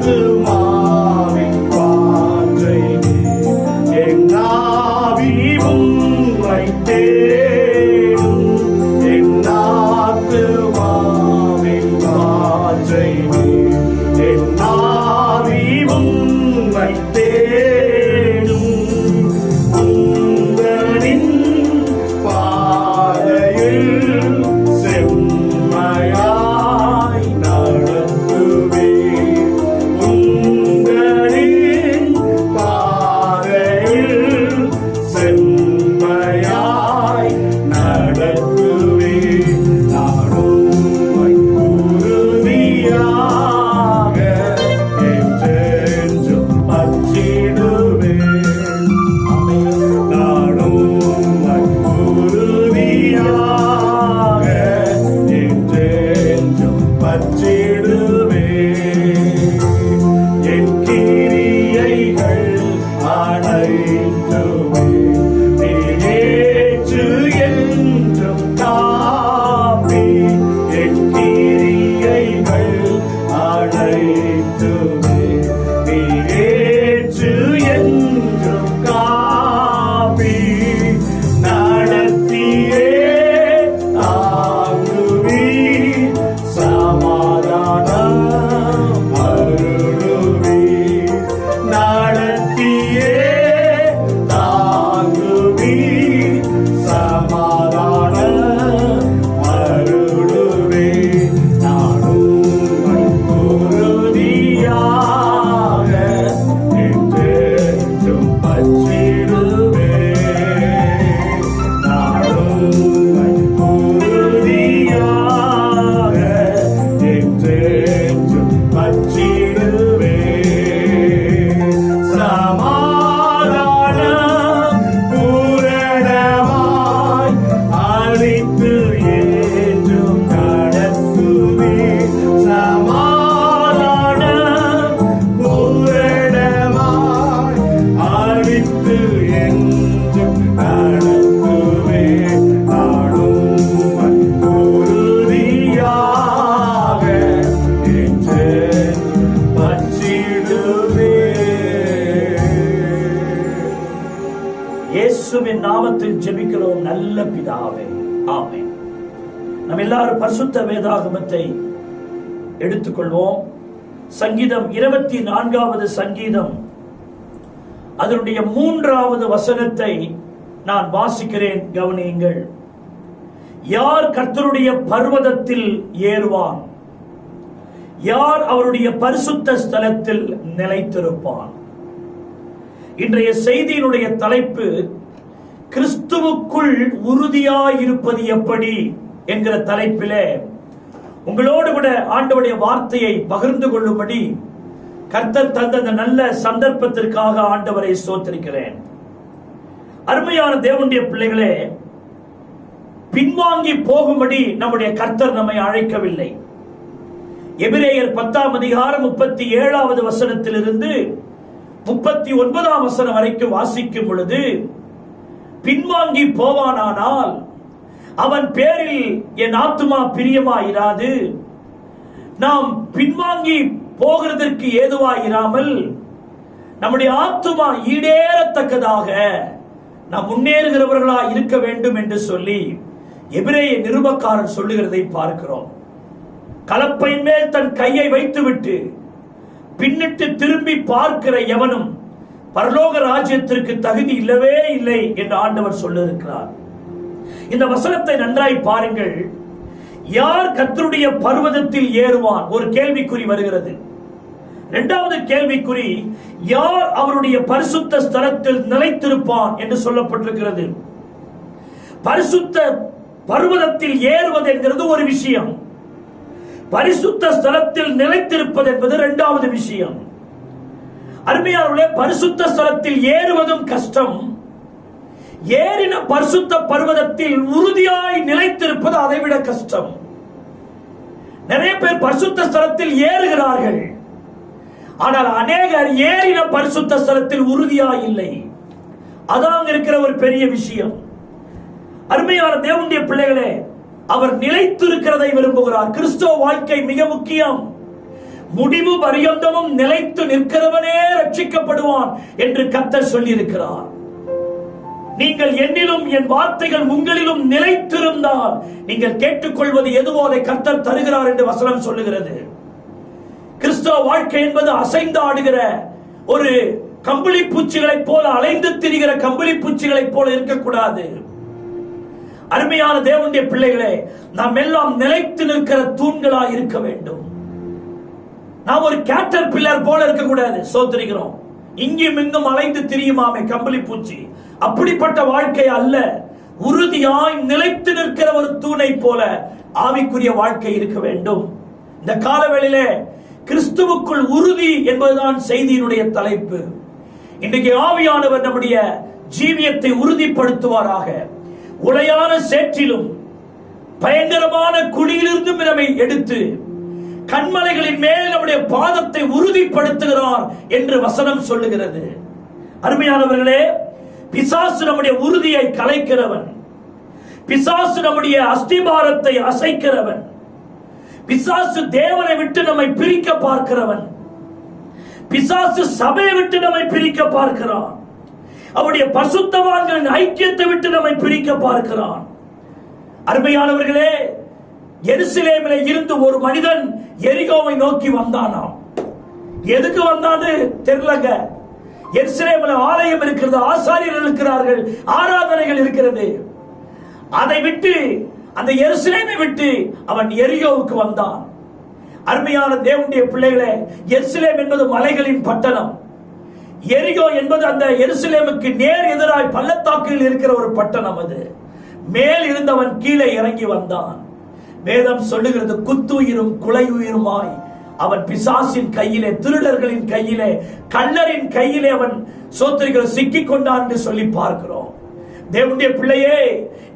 ஆத்துமாவின் வாஞ்சை என் ஆவி உம்மை தேடும். என் ஆத்துமாவின் வாஞ்சை என் ஆவி உம்மை தேடும். உங்களின் பாதையில் செம்மையாய் நடத்துவேன். உங்களின் பாதையில் செம்மையாய் நடத்துவேன். நானும் உறுதியாக என்றென்றும் பற்றிடுவேன். நானும் உறுதியாக என்றென்றும் பற்றிடுவேன். என் கிரியைகள் அனைத்துமே நீரேற்று என்றும் காப்பி. என் கிரியைகள் அனைத்துமே நீரேற்று என்றும் காப்பி. நடத்தியே தாங்குவீர், சமாதானம் அருளுவீர். நடத்தியே தாங்குவீர், சமாதானம் அருளுவீர். நானும் உறுதியாக என்றென்றும் பற்றிடுவேன். நானும் உறுதியாக என்றென்றும் பற்றிடுவேன். சமாதானம் பூரணமாய் அளித்து என்றும் நடத்துவேன். சமாதானம் பூரணமாய் அளித்து என்றும் நடத்துவேன். நானும் உறுதியாக என்றென்றும் பற்றிடுவேன். இயேசுவின் நாமத்தில் ஜெபிக்கிறோம் நல்ல பிதாவே, ஆமென். நம்ம எல்லாரும் பரிசுத்த வேதாகமத்தை எடுத்துக்கொள்வோம். சங்கீதம் 24வது சங்கீதம் அதனுடைய 3வது வசனத்தை நான் வாசிக்கிறேன், கவனியுங்கள். யார் கர்த்தருடைய பர்வதத்தில் ஏறுவான்? யார் அவருடைய பரிசுத்த ஸ்தலத்தில் நிலைத்திருப்பான்? இன்றைய செய்தியினுடைய தலைப்பு கிறிஸ்துவுக்குள் உறுதியாயிருப்பது எப்படி என்கிற தலைப்பிலே உங்களோடு கூட ஆண்டவருடைய வார்த்தையை பகிர்ந்து கொள்ளும்படி கர்த்தர் தந்த அந்த நல்ல சந்தர்ப்பத்திற்காக ஆண்டவரை ஸ்தோத்திரிக்கிறேன். அருமையான தேவனுடைய பிள்ளைகளே, பின்வாங்கி போகும்படி நம்முடைய கர்த்தர் நம்மை அழைக்கவில்லை. எபிரேயர் 10ஆம் அதிகாரம் 37வது வசனத்திலிருந்து 39ஆம் வசனம் வரைக்கும் வாசிக்கும் பொழுது, பின்வாங்கி போவானானால் அவன் பேரில் என் ஆத்துமா பிரியமாயிராது. நாம் பின்வாங்கி போகிறதற்கு ஏதுவாயிராமல் நம்முடைய ஆத்துமா ஈடேறத்தக்கதாக நாம் முன்னேறுகிறவர்களா இருக்க வேண்டும் என்று சொல்லி எபிரேய நிருபக்காரன் சொல்லுகிறதை பார்க்கிறோம். கலப்பையின் மேல் தன் கையை வைத்துவிட்டு பின்னிட்டு திரும்பி பார்க்கிற எவனும் பரலோக ராஜ்யத்திற்கு தகுதி இல்லவே இல்லை என்று ஆண்டவர் சொல்லியிருக்கிறார். இந்த வசனத்தை நன்றாய் பாருங்கள். யார் கர்த்தருடைய பர்வதத்தில் ஏறுவான்? ஒரு கேள்விக்குறி வருகிறது. இரண்டாவது கேள்விக்குறி, யார் அவருடைய பரிசுத்த ஸ்தலத்தில் நிலைத்திருப்பான் என்று சொல்லப்பட்டிருக்கிறது. பரிசுத்த பர்வதத்தில் ஏறுவது என்கிறது ஒரு விஷயம், பரிசுத்த ஸ்தலத்தில் நிலைத்திருப்பது என்பது இரண்டாவது விஷயம். அருமையானவர்களே, பரிசுத்த ஸ்தலத்தில் ஏறுவதும் கஷ்டம், ஏறின பரிசுத்த பர்வதத்தில் உறுதியாய் நிலைத்திருப்பது அதைவிட கஷ்டம். நிறைய பேர் பரிசுத்த ஸ்தலத்தில் ஏறுகிறார்கள், ஆனால் அநேகர் ஏறின பரிசுத்த ஸ்தலத்தில் உறுதியாய் இல்லை. அதான் இருக்கிற ஒரு பெரிய விஷயம். அருமையான தேவனுடைய பிள்ளைகளே, அவர் நிலைத்திருக்கிறதை விரும்புகிறார். கிறிஸ்தவ வாழ்க்கை மிக முக்கியம். முடிவு பரியந்தமும் நிலைத்து நிற்கிறவனே ரட்சிக்கப்படுவான் என்று கர்த்தர் சொல்லியிருக்கிறார். நீங்கள் என்னிலும் என் வார்த்தைகள் உங்களிலும் நிலைத்திருந்தால் நீங்கள் கேட்டுக்கொள்வது எதுவோ அதை கர்த்தர் தருகிறார் என்று வசனம் சொல்லுகிறது. கிறிஸ்தவ வாழ்க்கை என்பது அசைந்து ஆடுகிற ஒரு கம்பளி பூச்சிகளைப் போல, அலைந்து திரிகிற கம்பளி பூச்சிகளைப் போல இருக்கக்கூடாது. அருமையான தேவனுடைய பிள்ளைகளே, நாம் எல்லாம் நிலைத்து நிற்கிற தூண்களாய் இருக்க வேண்டும். நாம் ஒரு கேட்டர் பில்லர் போல இருக்கக்கூடாது. சோதரிக்கிறோம், இங்கும் இங்கும் அலைந்து திரியுமாமே கம்பளி பூச்சி. அப்படிப்பட்ட வாழ்க்கை அல்ல. உறுதியாய் நிலைத்து நிற்கிற ஒரு தூணை போல ஆவிக்குரிய வாழ்க்கை இருக்க வேண்டும். இந்த காலவேளையிலே கிறிஸ்துவுக்குள் உறுதி என்பதுதான் செய்தியினுடைய தலைப்பு. இன்றைக்கு ஆவியானவர் நம்முடைய ஜீவியத்தை உறுதிப்படுத்துவாராக. உளையான சேற்றிலும் பயங்கரமான குழியிலிருந்து நம்மை எடுத்து கண்மலைகளின் மேல் நம்முடைய பாதத்தை உறுதிப்படுத்துகிறார் என்று வசனம் சொல்லுகிறது. அருமையானவர்களே, பிசாசு நம்முடைய உறுதியை கலைக்கிறவன். பிசாசு நம்முடைய அஸ்திபாரத்தை அசைக்கிறவன். பிசாசு தேவனை விட்டு நம்மை பிரிக்க பார்க்கிறவன். பிசாசு சபையை விட்டு நம்மை பிரிக்க பார்க்கிறான். அவருடைய பரிசுத்தவான்களின் ஐக்கியத்தை விட்டு நம்மை பிரிக்க பார்க்கிறான். அருமையானவர்களே, எருசலேமிலே இருந்து ஒரு மனிதன் எரிகோவை நோக்கி வந்தானாம். எதுக்கு வந்தான்னு தெரியலங்க. எருசலேமில் ஆலயம் இருக்கிறது, ஆசாரியர்கள் இருக்கிறார்கள், ஆராதனைகள் இருக்கிறது. அதை விட்டு, அந்த எருசலேமை விட்டு அவன் எரிகோவுக்கு வந்தான். அருமையான தேவனுடைய பிள்ளைகளே, எருசலேம் என்பது மலைகளின் பட்டணம். எரிகோ என்பது அந்த எருசலேமுக்கு நேர் எதிராய் பள்ளத்தாக்கில் இருக்கிற ஒரு பட்டணம். அது மேல் இருந்தவன் கீழே இறங்கி வந்தான். வேதம் சொல்லுகிறது, குத்துயிரும் குலையுயிருமாய் அவன் பிசாசின் கையிலே, திருடர்களின் கையிலே, கள்ளரின் கையிலே அவன் சிக்கிக் கொண்டான் என்று சொல்லி பார்க்கிறோம். தேவனுடைய பிள்ளையே,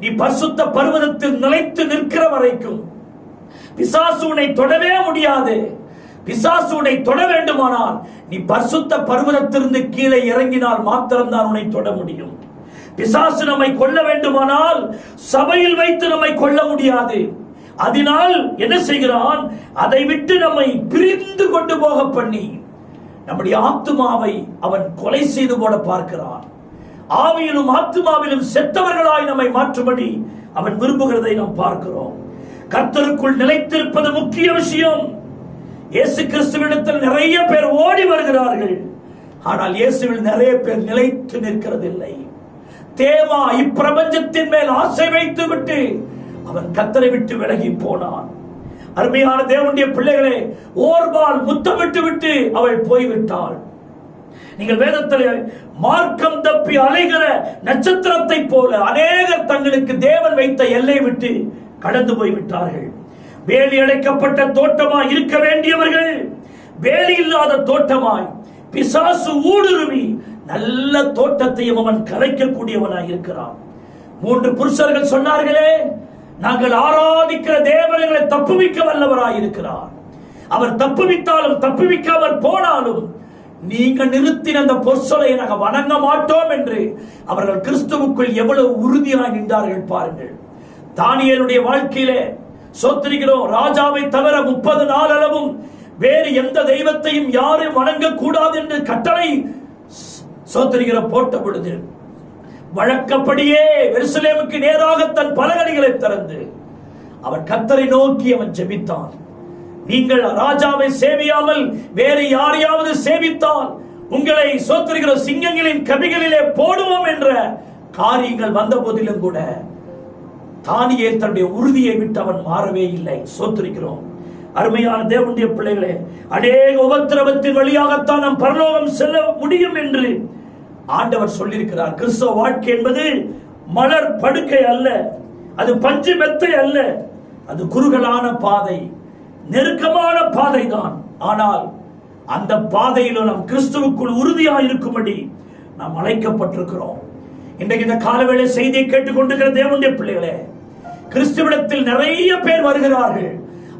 நீ பரிசுத்த பர்வதத்தில் நிலைத்து நிற்கிற வரைக்கும் பிசாசு உன்னை தொடவே முடியாது. பிசாசு உன்னை தொட வேண்டுமானால் நீ பரிசுத்த பர்வதத்திலிருந்து கீழே இறங்கினால் மாத்திரம்தான் உன்னை தொட முடியும். பிசாசு நம்மை கொல்ல வேண்டுமானால் சபையில் வைத்து நம்மை கொல்ல முடியாது. அதனால் என்ன செய்கிறான்? அதை விட்டு நம்மை பிரிந்து கொண்டு போக பண்ணி நம்முடைய ஆத்துமாவை அவன் கொலை செய்து போட பார்க்கிறான். ஆவியிலும் ஆத்துமாவிலும் செத்தவர்களாய் நம்மை மாற்றும்படி அவன் விரும்புகிறதை நாம் பார்க்கிறோம். கர்த்தருக்குள் நிலைத்திருப்பது முக்கிய விஷயம். இயேசு கிறிஸ்துவிடத்தில் நிறைய பேர் ஓடி வருகிறார்கள். ஆனால் இயேசுவில் நிறைய பேர் நிலைத்து நிற்கிறதில்லை. தேவா இப்பிரபஞ்சத்தின் மேல் ஆசை வைத்து விட்டு அவன் கர்த்தரை விட்டு விலகி போனான். அருமையான தேவனுடைய பிள்ளைகளே, ஓர்பால் முத்தமிட்டு விட்டு அவள் போய்விட்டாள். நீங்கள் வேதத்தில் மார்க்கம் தப்பி அலைகிற நட்சத்திரத்தை போல அநேகர் தங்களுக்கு தேவன் வைத்த எல்லை விட்டு கடந்து போய்விட்டார்கள். வேலி அடைக்கப்பட்ட தோட்டமாய் இருக்க வேண்டியவர்கள் வேலி இல்லாத தோட்டமாய் பிசாசு ஊடுருவி நல்ல தோட்டத்தையும் அவன் கலைக்கக்கூடியவனாய் இருக்கிறான். 3 புருஷர்கள் சொன்னார்களே, நாங்கள் ஆராதிக்கிற தேவர்களை தப்புவிக்க வல்லவராய் இருக்கிறார். அவர் தப்புவித்தாலும் தப்புவிக்காமல் போனாலும் நீங்கள் நிறுத்தின அந்த பொற்சொலை நாங்கள் வணங்க மாட்டோம் என்று அவர்கள் கிறிஸ்துவுக்குள் எவ்வளவு உறுதியாய் நின்றார்கள் பாருங்கள். தானியேலுடைய வாழ்க்கையிலே சோத்திரிக்கிறோம், ராஜாவை தவிர 30 நாள் அளவும் வேறு எந்த தெய்வத்தையும் யாரும் வணங்கக்கூடாது என்று கட்டளை சோத்திரிக்கிற போட்ட பொழுது வழக்கப்படியே எருசலேமுக்கு நேராக தன் பலகணிகளை திறந்து அவன் கர்த்தரை நோக்கி அவன் ஜெபித்தான். நீங்கள் ராஜாவை சேவியாமல் வேறு யாரையாவது சேவித்தால் உங்களை சோத்திரிக்கிற சிங்கங்களின் கபிகளிலே போடுவோம் என்ற காரியங்கள் வந்த போதிலும் கூட தானியேல் தன்னுடைய உறுதியை விட்டு அவன் மாறவே இல்லை. சோத்திரிக்கிறோம். அருமையான தேவனுடைய பிள்ளைகளே, அநேக உபத்திரவத்தின் வழியாகத்தான் நாம் பரலோகம் செல்ல முடியும் என்று ஆண்டவர் சொல்லியிருக்கிறார். கிறிஸ்தவ வாழ்க்கை என்பது மலர் படுக்கை அல்ல, அது பஞ்சு மெத்தை அல்ல, அது குறுகலான பாதை, நெருக்கமான பாதை தான். ஆனால் அந்த பாதையிலும் நாம் கிறிஸ்துவுக்குள் உறுதியாக இருக்கும்படி நாம் அழைக்கப்பட்டிருக்கிறோம். இன்றைக்கு இந்த காலவேளை செய்தியை கேட்டுக்கொண்டிருக்கிற தேவனுடைய பிள்ளைகளே, கிறிஸ்துவிடத்தில் நிறைய பேர் வருகிறார்கள்.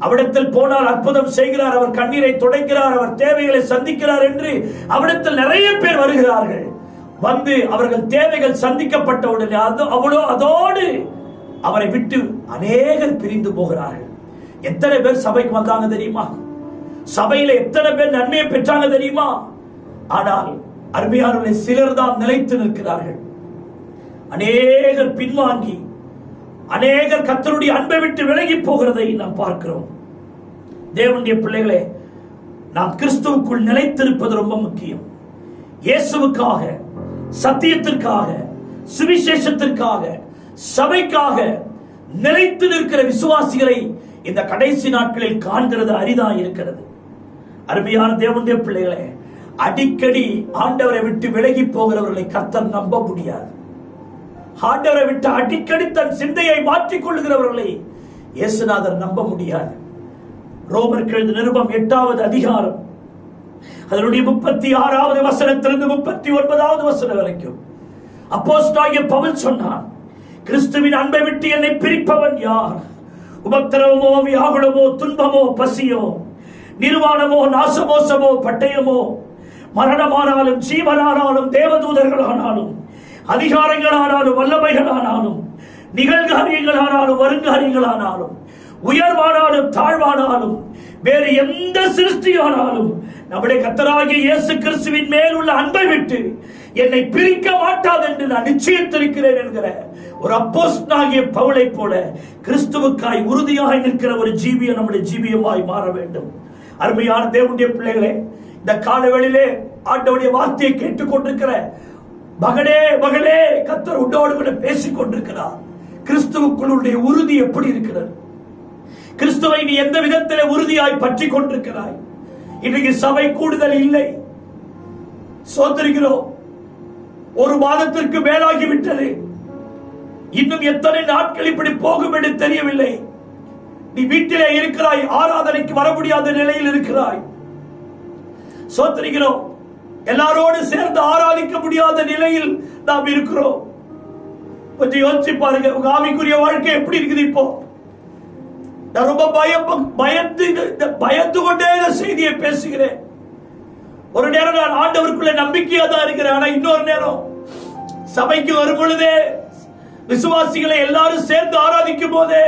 அவிடத்தில் போனால் அற்புதம் செய்கிறார், அவர் கண்ணீரை துடைக்கிறார், அவர் தேவைகளை சந்திக்கிறார் என்று அவிடத்தில் நிறைய பேர் வருகிறார்கள். வந்து அவர்கள் தேவைகள் சந்திக்கப்பட்ட உடனே அதோடு அவரை விட்டு அநேகர் பிரிந்து போகிறார்கள். எத்தனை பேர் சபைக்கு வந்தாங்க தெரியுமா? சபையில எத்தனை பேர் நன்மையை பெற்றாங்க தெரியுமா? ஆனால் அருமையானவர்களே, சிலர் தான் நிலைத்து நிற்கிறார்கள். அநேகர் பின்வாங்கி, அநேகர் கர்த்தருடைய அன்பை விட்டு விலகி போகிறதை நாம் பார்க்கிறோம். தேவனுடைய பிள்ளைகளே, நாம் கிறிஸ்துவுக்குள் நிலைத்திருப்பது ரொம்ப முக்கியம். இயேசுவுக்காக, சத்தியத்திற்காக, சுவிசேஷத்திற்காக, சபைக்காக நிலைத்து நிற்கிற விசுவாசிகளை இந்த கடைசி நாட்களில் காண்கிறது அரிதாக இருக்கிறது. அருமையான தேவனுடைய பிள்ளைகளே, அடிக்கடி ஆண்டவரை விட்டு விலகி போகிறவர்களை கர்த்தர் நம்ப முடியாது. ஆண்டவரை விட்டு அடிக்கடி தன் சிந்தையை மாற்றிக் கொள்கிறவர்களை இயேசுநாதர் நம்ப முடியாது. ரோமருக்கு எழுதின நிருபம் 8வது அதிகாரம் அதனுடைய 36வது வசனத்திலிருந்து 39வது வசனம் வரைக்கும் அப்போஸ்தலனாகிய பவுல் சொன்னான், கிறிஸ்துவின் அன்பை விட்டு என்னை பிரிப்பவன் யார்? உபத்திரவமோ, வியாகுலமோ, துன்பமோ, பசியோ, நிர்வாணமோ, நாசமோசமோ, பட்டயமோ, மரணமானாலும், ஜீவனானாலும், தேவதூதர்களானாலும், அதிகாரங்களானாலும், வல்லமைகளானாலும், நிகழ்காரியங்களானாலும், வருங்காரியங்களானாலும், உயர்வானாலும், தாழ்வானாலும், வேறு எந்த சிருஷ்டியானாலும் நம்முடைய கர்த்தராகிய இயேசு கிறிஸ்துவின் மேல் உள்ள அன்பை விட்டு என்னை பிரிக்க மாட்டாது என்று நான் நிச்சயித்திருக்கிறேன் என்கிற ஒரு அப்போஸ்தலனாகிய பவுலை போல கிறிஸ்துவுக்காய் உறுதியாய் நிற்கிற ஒரு ஜீவியம் நம்முடைய ஜீவியமாய் மாற வேண்டும். அருமையான தேவனுடைய பிள்ளைகளே, இந்த காலவெளியிலே ஆண்டவருடைய வார்த்தையை கேட்டுக் கொண்டிருக்கிற மகனே, மகளே, கர்த்தர் உன்னோடு கூட பேசிக் கொண்டிருக்கிறார். கிறிஸ்துவுக்குள்ளுடைய உறுதி எப்படி இருக்கிறது? கிறிஸ்துவை நீ எந்த விதத்திலே உறுதியாய் பற்றி கொண்டிருக்கிறாய்? இன்றைக்கு சபை கூடுதல் இல்லை, சோதரிக்கிறோம். ஒரு மாதத்திற்கு மேலாகிவிட்டது. இன்னும் எத்தனை நாட்கள் இப்படி போகும் என்று தெரியவில்லை. நீ வீட்டிலே இருக்கிறாய், ஆராதனைக்கு வர முடியாத நிலையில் இருக்கிறாய். சோதரிக்கிறோம். எல்லாரோடு சேர்ந்து ஆராதிக்க முடியாத நிலையில் நாம் இருக்கிறோம். கொஞ்சம் யோசிச்சு பாருங்க, உங்க ஆவிக்குரிய வாழ்க்கை எப்படி இருக்குது? இப்போ நான் ரொம்ப பயந்து கொண்டே இந்த செய்தியை பேசுகிறேன். ஒரு நேரம் நான் ஆண்டவருக்குள்ள நம்பிக்கையா தான் இருக்கிறேன். ஆனா இன்னொரு நேரம் சபைக்கு வரும் பொழுதே, விசுவாசிகளை எல்லாரும் சேர்ந்து ஆராதிக்கும் போதே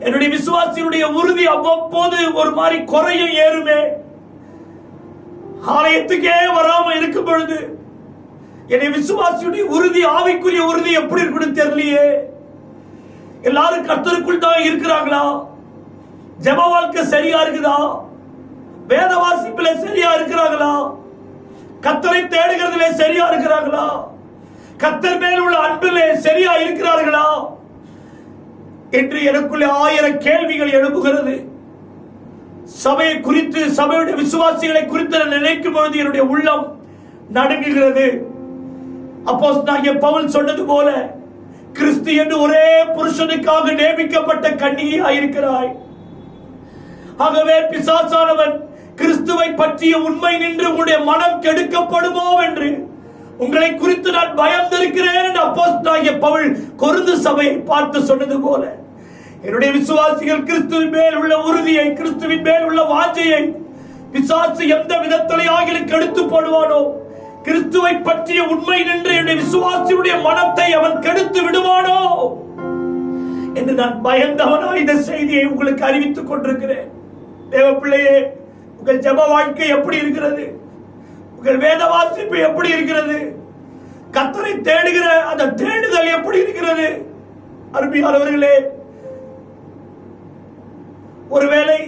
என்னுடைய விசுவாசியுடைய உறுதி அவ்வப்போது ஒரு மாதிரி குறையும் ஏறுமே. ஆலயத்துக்கே வராம இருக்கும் பொழுது என்னுடைய விசுவாசியுடைய உறுதி, ஆவிக்குரிய உறுதி எப்படி இருக்குன்னு தெரியலையே. எல்லாரும் கர்த்தருக்குள் தான் இருக்கிறாங்களா? ஜெப வாழ்க்கை சரியா இருக்குதா? வேத வாசிப்பில சரியா இருக்கிறாங்களா? கர்த்தரை தேடுகிறதுல சரியா இருக்கிறாங்களா? கர்த்தர் மேல் உள்ள அன்பிலே சரியா இருக்கிறார்களா என்று எனக்குள்ளே 1000 கேள்விகள் எழுப்புகிறது. சபையை குறித்து, சபையுடைய விசுவாசிகளை குறித்து நினைக்கும் பொழுது என்னுடைய உள்ளம் நடுங்குகிறது. அப்போஸ்தலனாகிய பவுல் சொன்னது போல, கிறிஸ்து என்று ஒரே புருஷனுக்காக நியமிக்கப்பட்ட கன்னிகையாய் இருக்கிறாய். ஆகவே பிசாசானவன் கிறிஸ்துவை பற்றிய உண்மை நின்று உங்களுடைய மனம் கெடுக்கப்படுமோ என்று உங்களை குறித்து நான் பயந்திருக்கிறேன் என்று அப்போஸ்தலனாகிய பவுல் கொரிந்து சபையை பார்த்து சொன்னது போல, என்னுடைய விசுவாசிகள் கிறிஸ்துவின் மேல் உள்ள உறுதியை, கிறிஸ்துவின் மேல் உள்ள வாஞ்சையை பிசாசு எந்த விதத்திலே ஆகிலும் கெடுத்து போடுவானோ, கிறிஸ்துவை பற்றிய உண்மை நின்று என்னுடைய விசுவாசியுடைய மனத்தை அவன் கெடுத்து விடுவானோ என்று நான் பயந்தவனாய் இந்த செய்தியை உங்களுக்கு அறிவித்துக் கொண்டிருக்கிறேன். தேவ பிள்ளையே, உங்கள் ஜெப வாழ்க்கை எப்படி இருக்கிறது? உங்கள் வேத வாசிப்பு எப்படி இருக்கிறது? கர்த்தரை தேடுகிற அந்த தேடுதல் எப்படி இருக்கிறது? அருமையானவர்களே, ஒருவேளை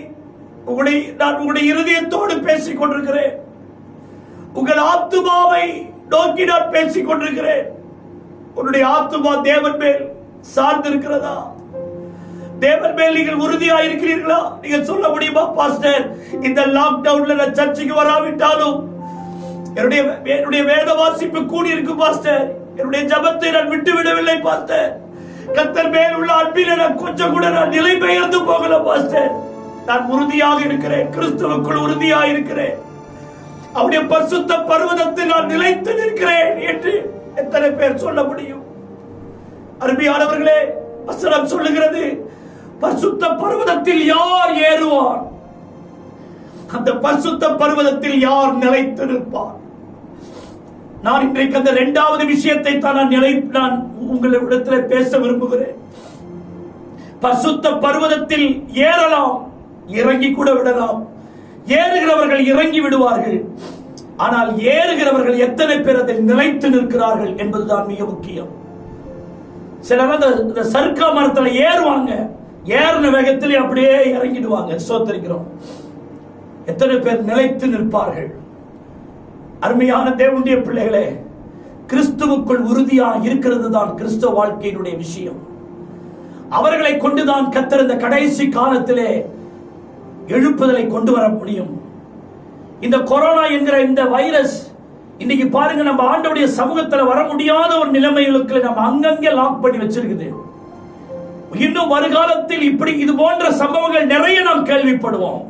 நான் உங்களுடைய இருதயத்தோடு பேசிக் கொண்டிருக்கிறேன், உங்கள் ஆத்துமாவை நோக்கி நான் பேசிக் கொண்டிருக்கிறேன். உன்னுடைய ஆத்துமா தேவன் மேல் சார்ந்து இருக்கிறதா? தேவன் மேல் நீங்கள் உறுதியா இருக்கிறீர்களா? நீங்க சொல்ல முடியுமா, பாஸ்டர், இந்த லாக்டவுன்ல நான் சர்ச்சைக்கு வராவிட்டாலும் என்னுடைய வேத வாசிப்பு கூடி இருக்கு பாஸ்டர், என்னுடைய ஜபத்தை நான் விட்டு விடவில்லை பாஸ்டர், கர்த்தர் மேல் உள்ள அன்பில் நான் கொஞ்சம் கூட நான் நிலை பெயர்ந்து போகல பாஸ்டர், நான் உறுதியாக இருக்கிறேன், கிறிஸ்துவுக்குள் உறுதியாக இருக்கிறேன், அவருடைய பரிசுத்த பர்வதத்தில் நான் நிலைத்து நிற்கிறேன் என்று எத்தனை பேர் சொல்ல முடியும்? அருமையானவர்களே, வசனம் சொல்லுகிறது, பரிசுத்த பர்வதத்தில் யார் ஏறுவார்? அந்த பரிசுத்த பர்வதத்தில் யார் நிலைத்து நிற்பார்? நான் இன்றைக்கு அந்த 2வது விஷயத்தை தான் நான் உங்களிடத்தில் பேச விரும்புகிறேன். பரிசுத்த பர்வதத்தில் ஏறலாம், இறங்கி கூட விடலாம். ஏறுகிறவர்கள் இறங்கி விடுவார்கள். ஆனால் ஏறுகிறவர்கள் எத்தனை பேர் அதில் நிலைத்து நிற்கிறார்கள் என்பதுதான் மிக முக்கியம். சிலர் அந்த சர்க்கா மரத்துல ஏறுவாங்க, ஏறின வேகத்திலே அப்படியே இறங்கிடுவாங்க. சோத்தரிக்கிறோம். எத்தனை பேர் நிலைத்து நிற்பார்கள்? அருமையான தேவனுடைய பிள்ளைகளே, கிறிஸ்துவுக்குள் உறுதியா இருக்கிறது தான் கிறிஸ்தவ வாழ்க்கையினுடைய விஷயம். அவர்களை கொண்டுதான் கர்த்தர் இந்த கடைசி காலத்திலே எழுப்புதலை கொண்டு வர முடியும். இந்த கொரோனா என்கிற இந்த வைரஸ் இன்னைக்கு பாருங்க, நம்ம ஆண்டவருடைய சமூகத்தில் வர முடியாத ஒரு நிலைமைகளுக்கு நம்ம அங்கங்கே லாக் பண்ணி வச்சிருக்குது. இன்னும் வருகாலத்தில் இப்படி இது போன்ற சம்பவங்கள் நிறைய நாம் கேள்விப்படுவோம்.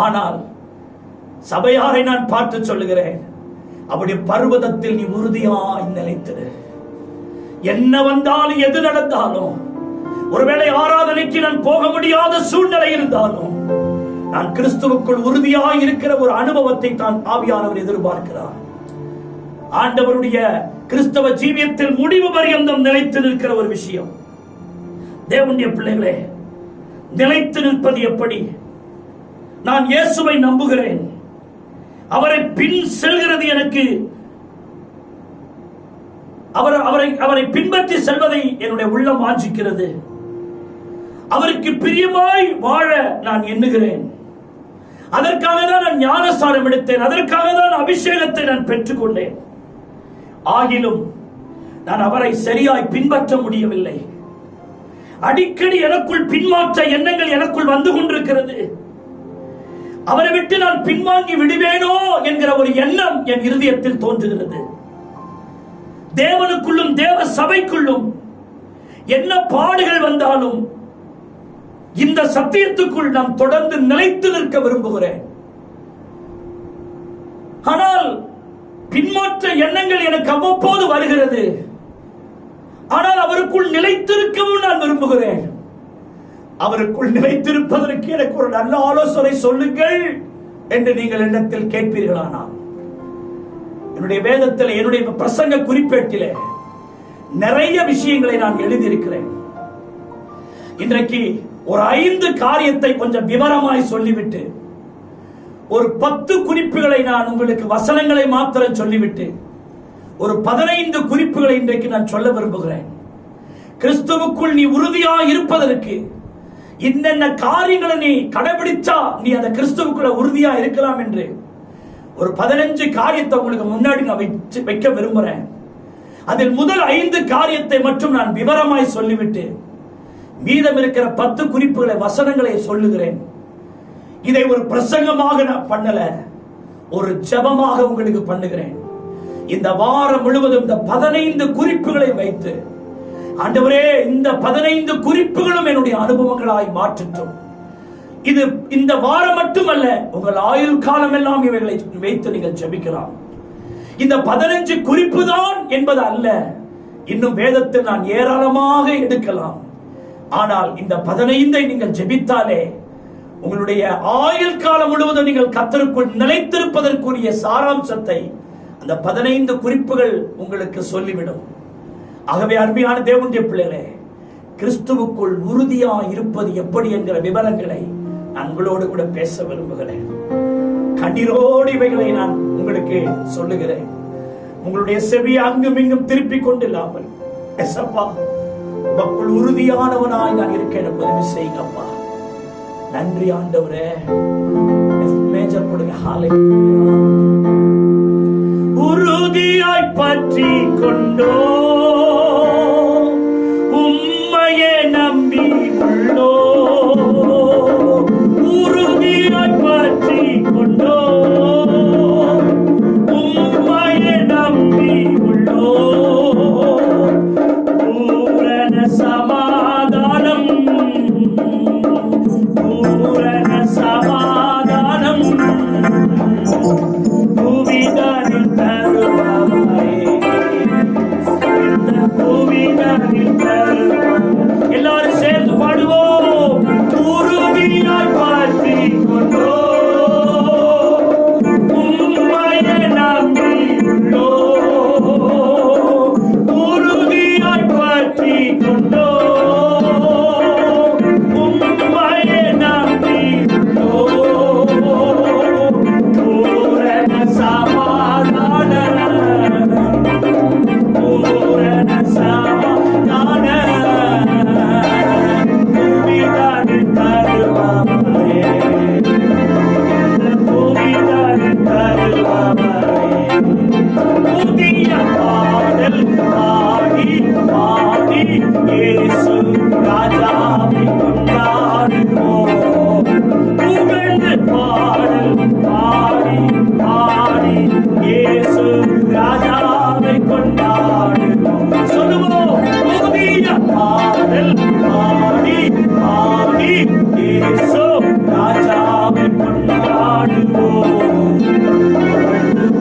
ஆனால் சபையாரை நான் பார்த்து சொல்லுகிறேன், அப்படி பர்வதத்தில் நீ உறுதியாய் நிலைத்திரு. என்ன வந்தாலும் எது நடந்தாலும், ஒருவேளை ஆராதனைக்கு நான் போக முடியாத சூழ்நிலை இருந்தாலும், நான் கிறிஸ்துவுக்குள் உறுதியாய் இருக்கிற ஒரு அனுபவத்தை தான் ஆவியானவர் எதிர்பார்க்கிறார். ஆண்டவருடைய கிறிஸ்தவ ஜீவியத்தில் முடிவு பரியந்தம் நிலைத்து நிற்கிற ஒரு விஷயம். தேவனுடைய பிள்ளைகளே, நிலைத்து நிற்பது எப்படி? நான் இயேசுவை நம்புகிறேன், அவரை பின் செல்கிறது எனக்கு, அவரை பின்பற்றி செல்வதை என்னுடைய உள்ளம் வாஞ்சிக்கிறது. அவருக்கு பிரியமாய் வாழ நான் எண்ணுகிறேன். அதற்காக தான் நான் ஞானஸ்நானம் எடுத்தேன், அதற்காக தான் அபிஷேகத்தை நான் பெற்றுக்கொண்டேன். ஆகிலும் நான் அவரை சரியாய் பின்பற்ற முடியவில்லை. அடிக்கடி எனக்குள் பின்மாற்ற எண்ணங்கள் எனக்குள் வந்து கொண்டிருக்கிறது. அவரை விட்டு நான் பின்வாங்கி விடுவேனோ என்கிற ஒரு எண்ணம் என் இருதயத்தில் தோன்றுகிறது. தேவனுக்குள்ளும் தேவ சபைக்குள்ளும் என்ன பாடுகள் வந்தாலும் இந்த சத்தியத்துக்குள் நாம் தொடர்ந்து நிலைத்து நிற்க விரும்புகிறேன். ஆனால் பின்மாற்ற எண்ணங்கள் எனக்கு அவ்வப்போது வருகிறது. ஆனால் அவருக்குள் நிலைத்திருக்கவும் நான் விரும்புகிறேன். அவருக்குள் நிலைத்திருப்பதற்கு எனக்கு ஒரு நல்ல ஆலோசனை சொல்லுங்கள் என்று நீங்கள் என்னிடத்தில் கேட்பீர்களானால், என்னுடைய வேதத்தில் என்னுடைய பிரசங்க குறிப்பேட்டிலே நிறைய விஷயங்களை நான் எழுதியிருக்கிறேன். இன்றைக்கு ஒரு 5 காரியத்தை கொஞ்சம் விவரமாய் சொல்லிவிட்டு, ஒரு 10 குறிப்புகளை நான் உங்களுக்கு வசனங்களை மாத்திரம் சொல்லிவிட்டு, ஒரு 15 குறிப்புகளை இன்றைக்கு நான் சொல்ல விரும்புகிறேன். கிறிஸ்துவுக்குள் நீ உறுதியா இருப்பதற்கு இன்னென்ன காரியங்களை நீ கடைபிடிச்சா நீ அந்த கிறிஸ்துவுக்குள்ள உறுதியா இருக்கலாம் என்று ஒரு 15 காரியத்தை உங்களுக்கு முன்னாடி நான் வைக்க விரும்புகிறேன். அதில் முதல் 5 காரியத்தை மட்டும் நான் விவரமாய் சொல்லிவிட்டு மீதம் இருக்கிற 10 குறிப்புகளை வசனங்களை சொல்லுகிறேன். இதை ஒரு பிரசங்கமாக நான் பண்ணல, ஒரு ஜெபமாக உங்களுக்கு பண்ணுகிறேன். இந்த வாரம் முழுவதும் இந்த 15 குறிப்புகளை வைத்து, ஆண்டவரே இந்த 15 குறிப்புகளும் என்னுடைய அனுபவங்களாய் மாற்றட்டும். இது இந்த வாரம் மட்டுமல்ல, உங்கள் ஆயுள் காலம் எல்லாம் இவைகளை வைத்து நீங்கள் ஜெபிக்கலாம். இந்த 15 குறிப்பு தான் என்பது அல்ல, இன்னும் வேதத்தில் நான் ஏராளமாக எடுக்கலாம். ஆனால் இந்த 15ஐ நீங்கள் ஜெபித்தாலே உங்களுடைய ஆயுள் காலம் முழுவதும் நீங்கள் கர்த்தருக்குள் நிலைத்திருப்பதற்குரிய சாராம்சத்தை அந்த 15 குறிப்புகள் உங்களுக்கு சொல்லிவிடும். ஆகவே அருமையான தேவனுடைய பிள்ளைகளே, கிறிஸ்துவுக்குள் உறுதியா இருப்பது எப்படி என்கிற விவரங்களை நான் உங்களோடு கூட பேச விரும்புகிறேன். கண்ணீரோடு இவைகளை நான் உங்களுக்கு சொல்லுகிறேன். உங்களுடைய செவியை அங்கும் இங்கும் திருப்பிக் கொண்டில்லாமல், எசப்பா உமக்குள் உறுதியானவனாய் நான் இருக்கேன், உதவி செய்யுங்கப்பா. நன்றி ஆண்டவரே. மேஜர் கொடுங்க. ஹalleluya. உறுதியாய் பற்றி கொண்டோ உம்மையே நம்பி உள்ளோ, உறுதியாய் பற்றி கொண்டோ உம்மையே நம்பி உள்ளோ, பூரண சமாதானம், பூரண சமாதானம், இயேசு ராஜாவை கொண்டாடுவோம். சொல்லுவோம், புதிய பாடல் பாடி பாடி இயேசு ராஜாவை கொண்டாடுவோம்.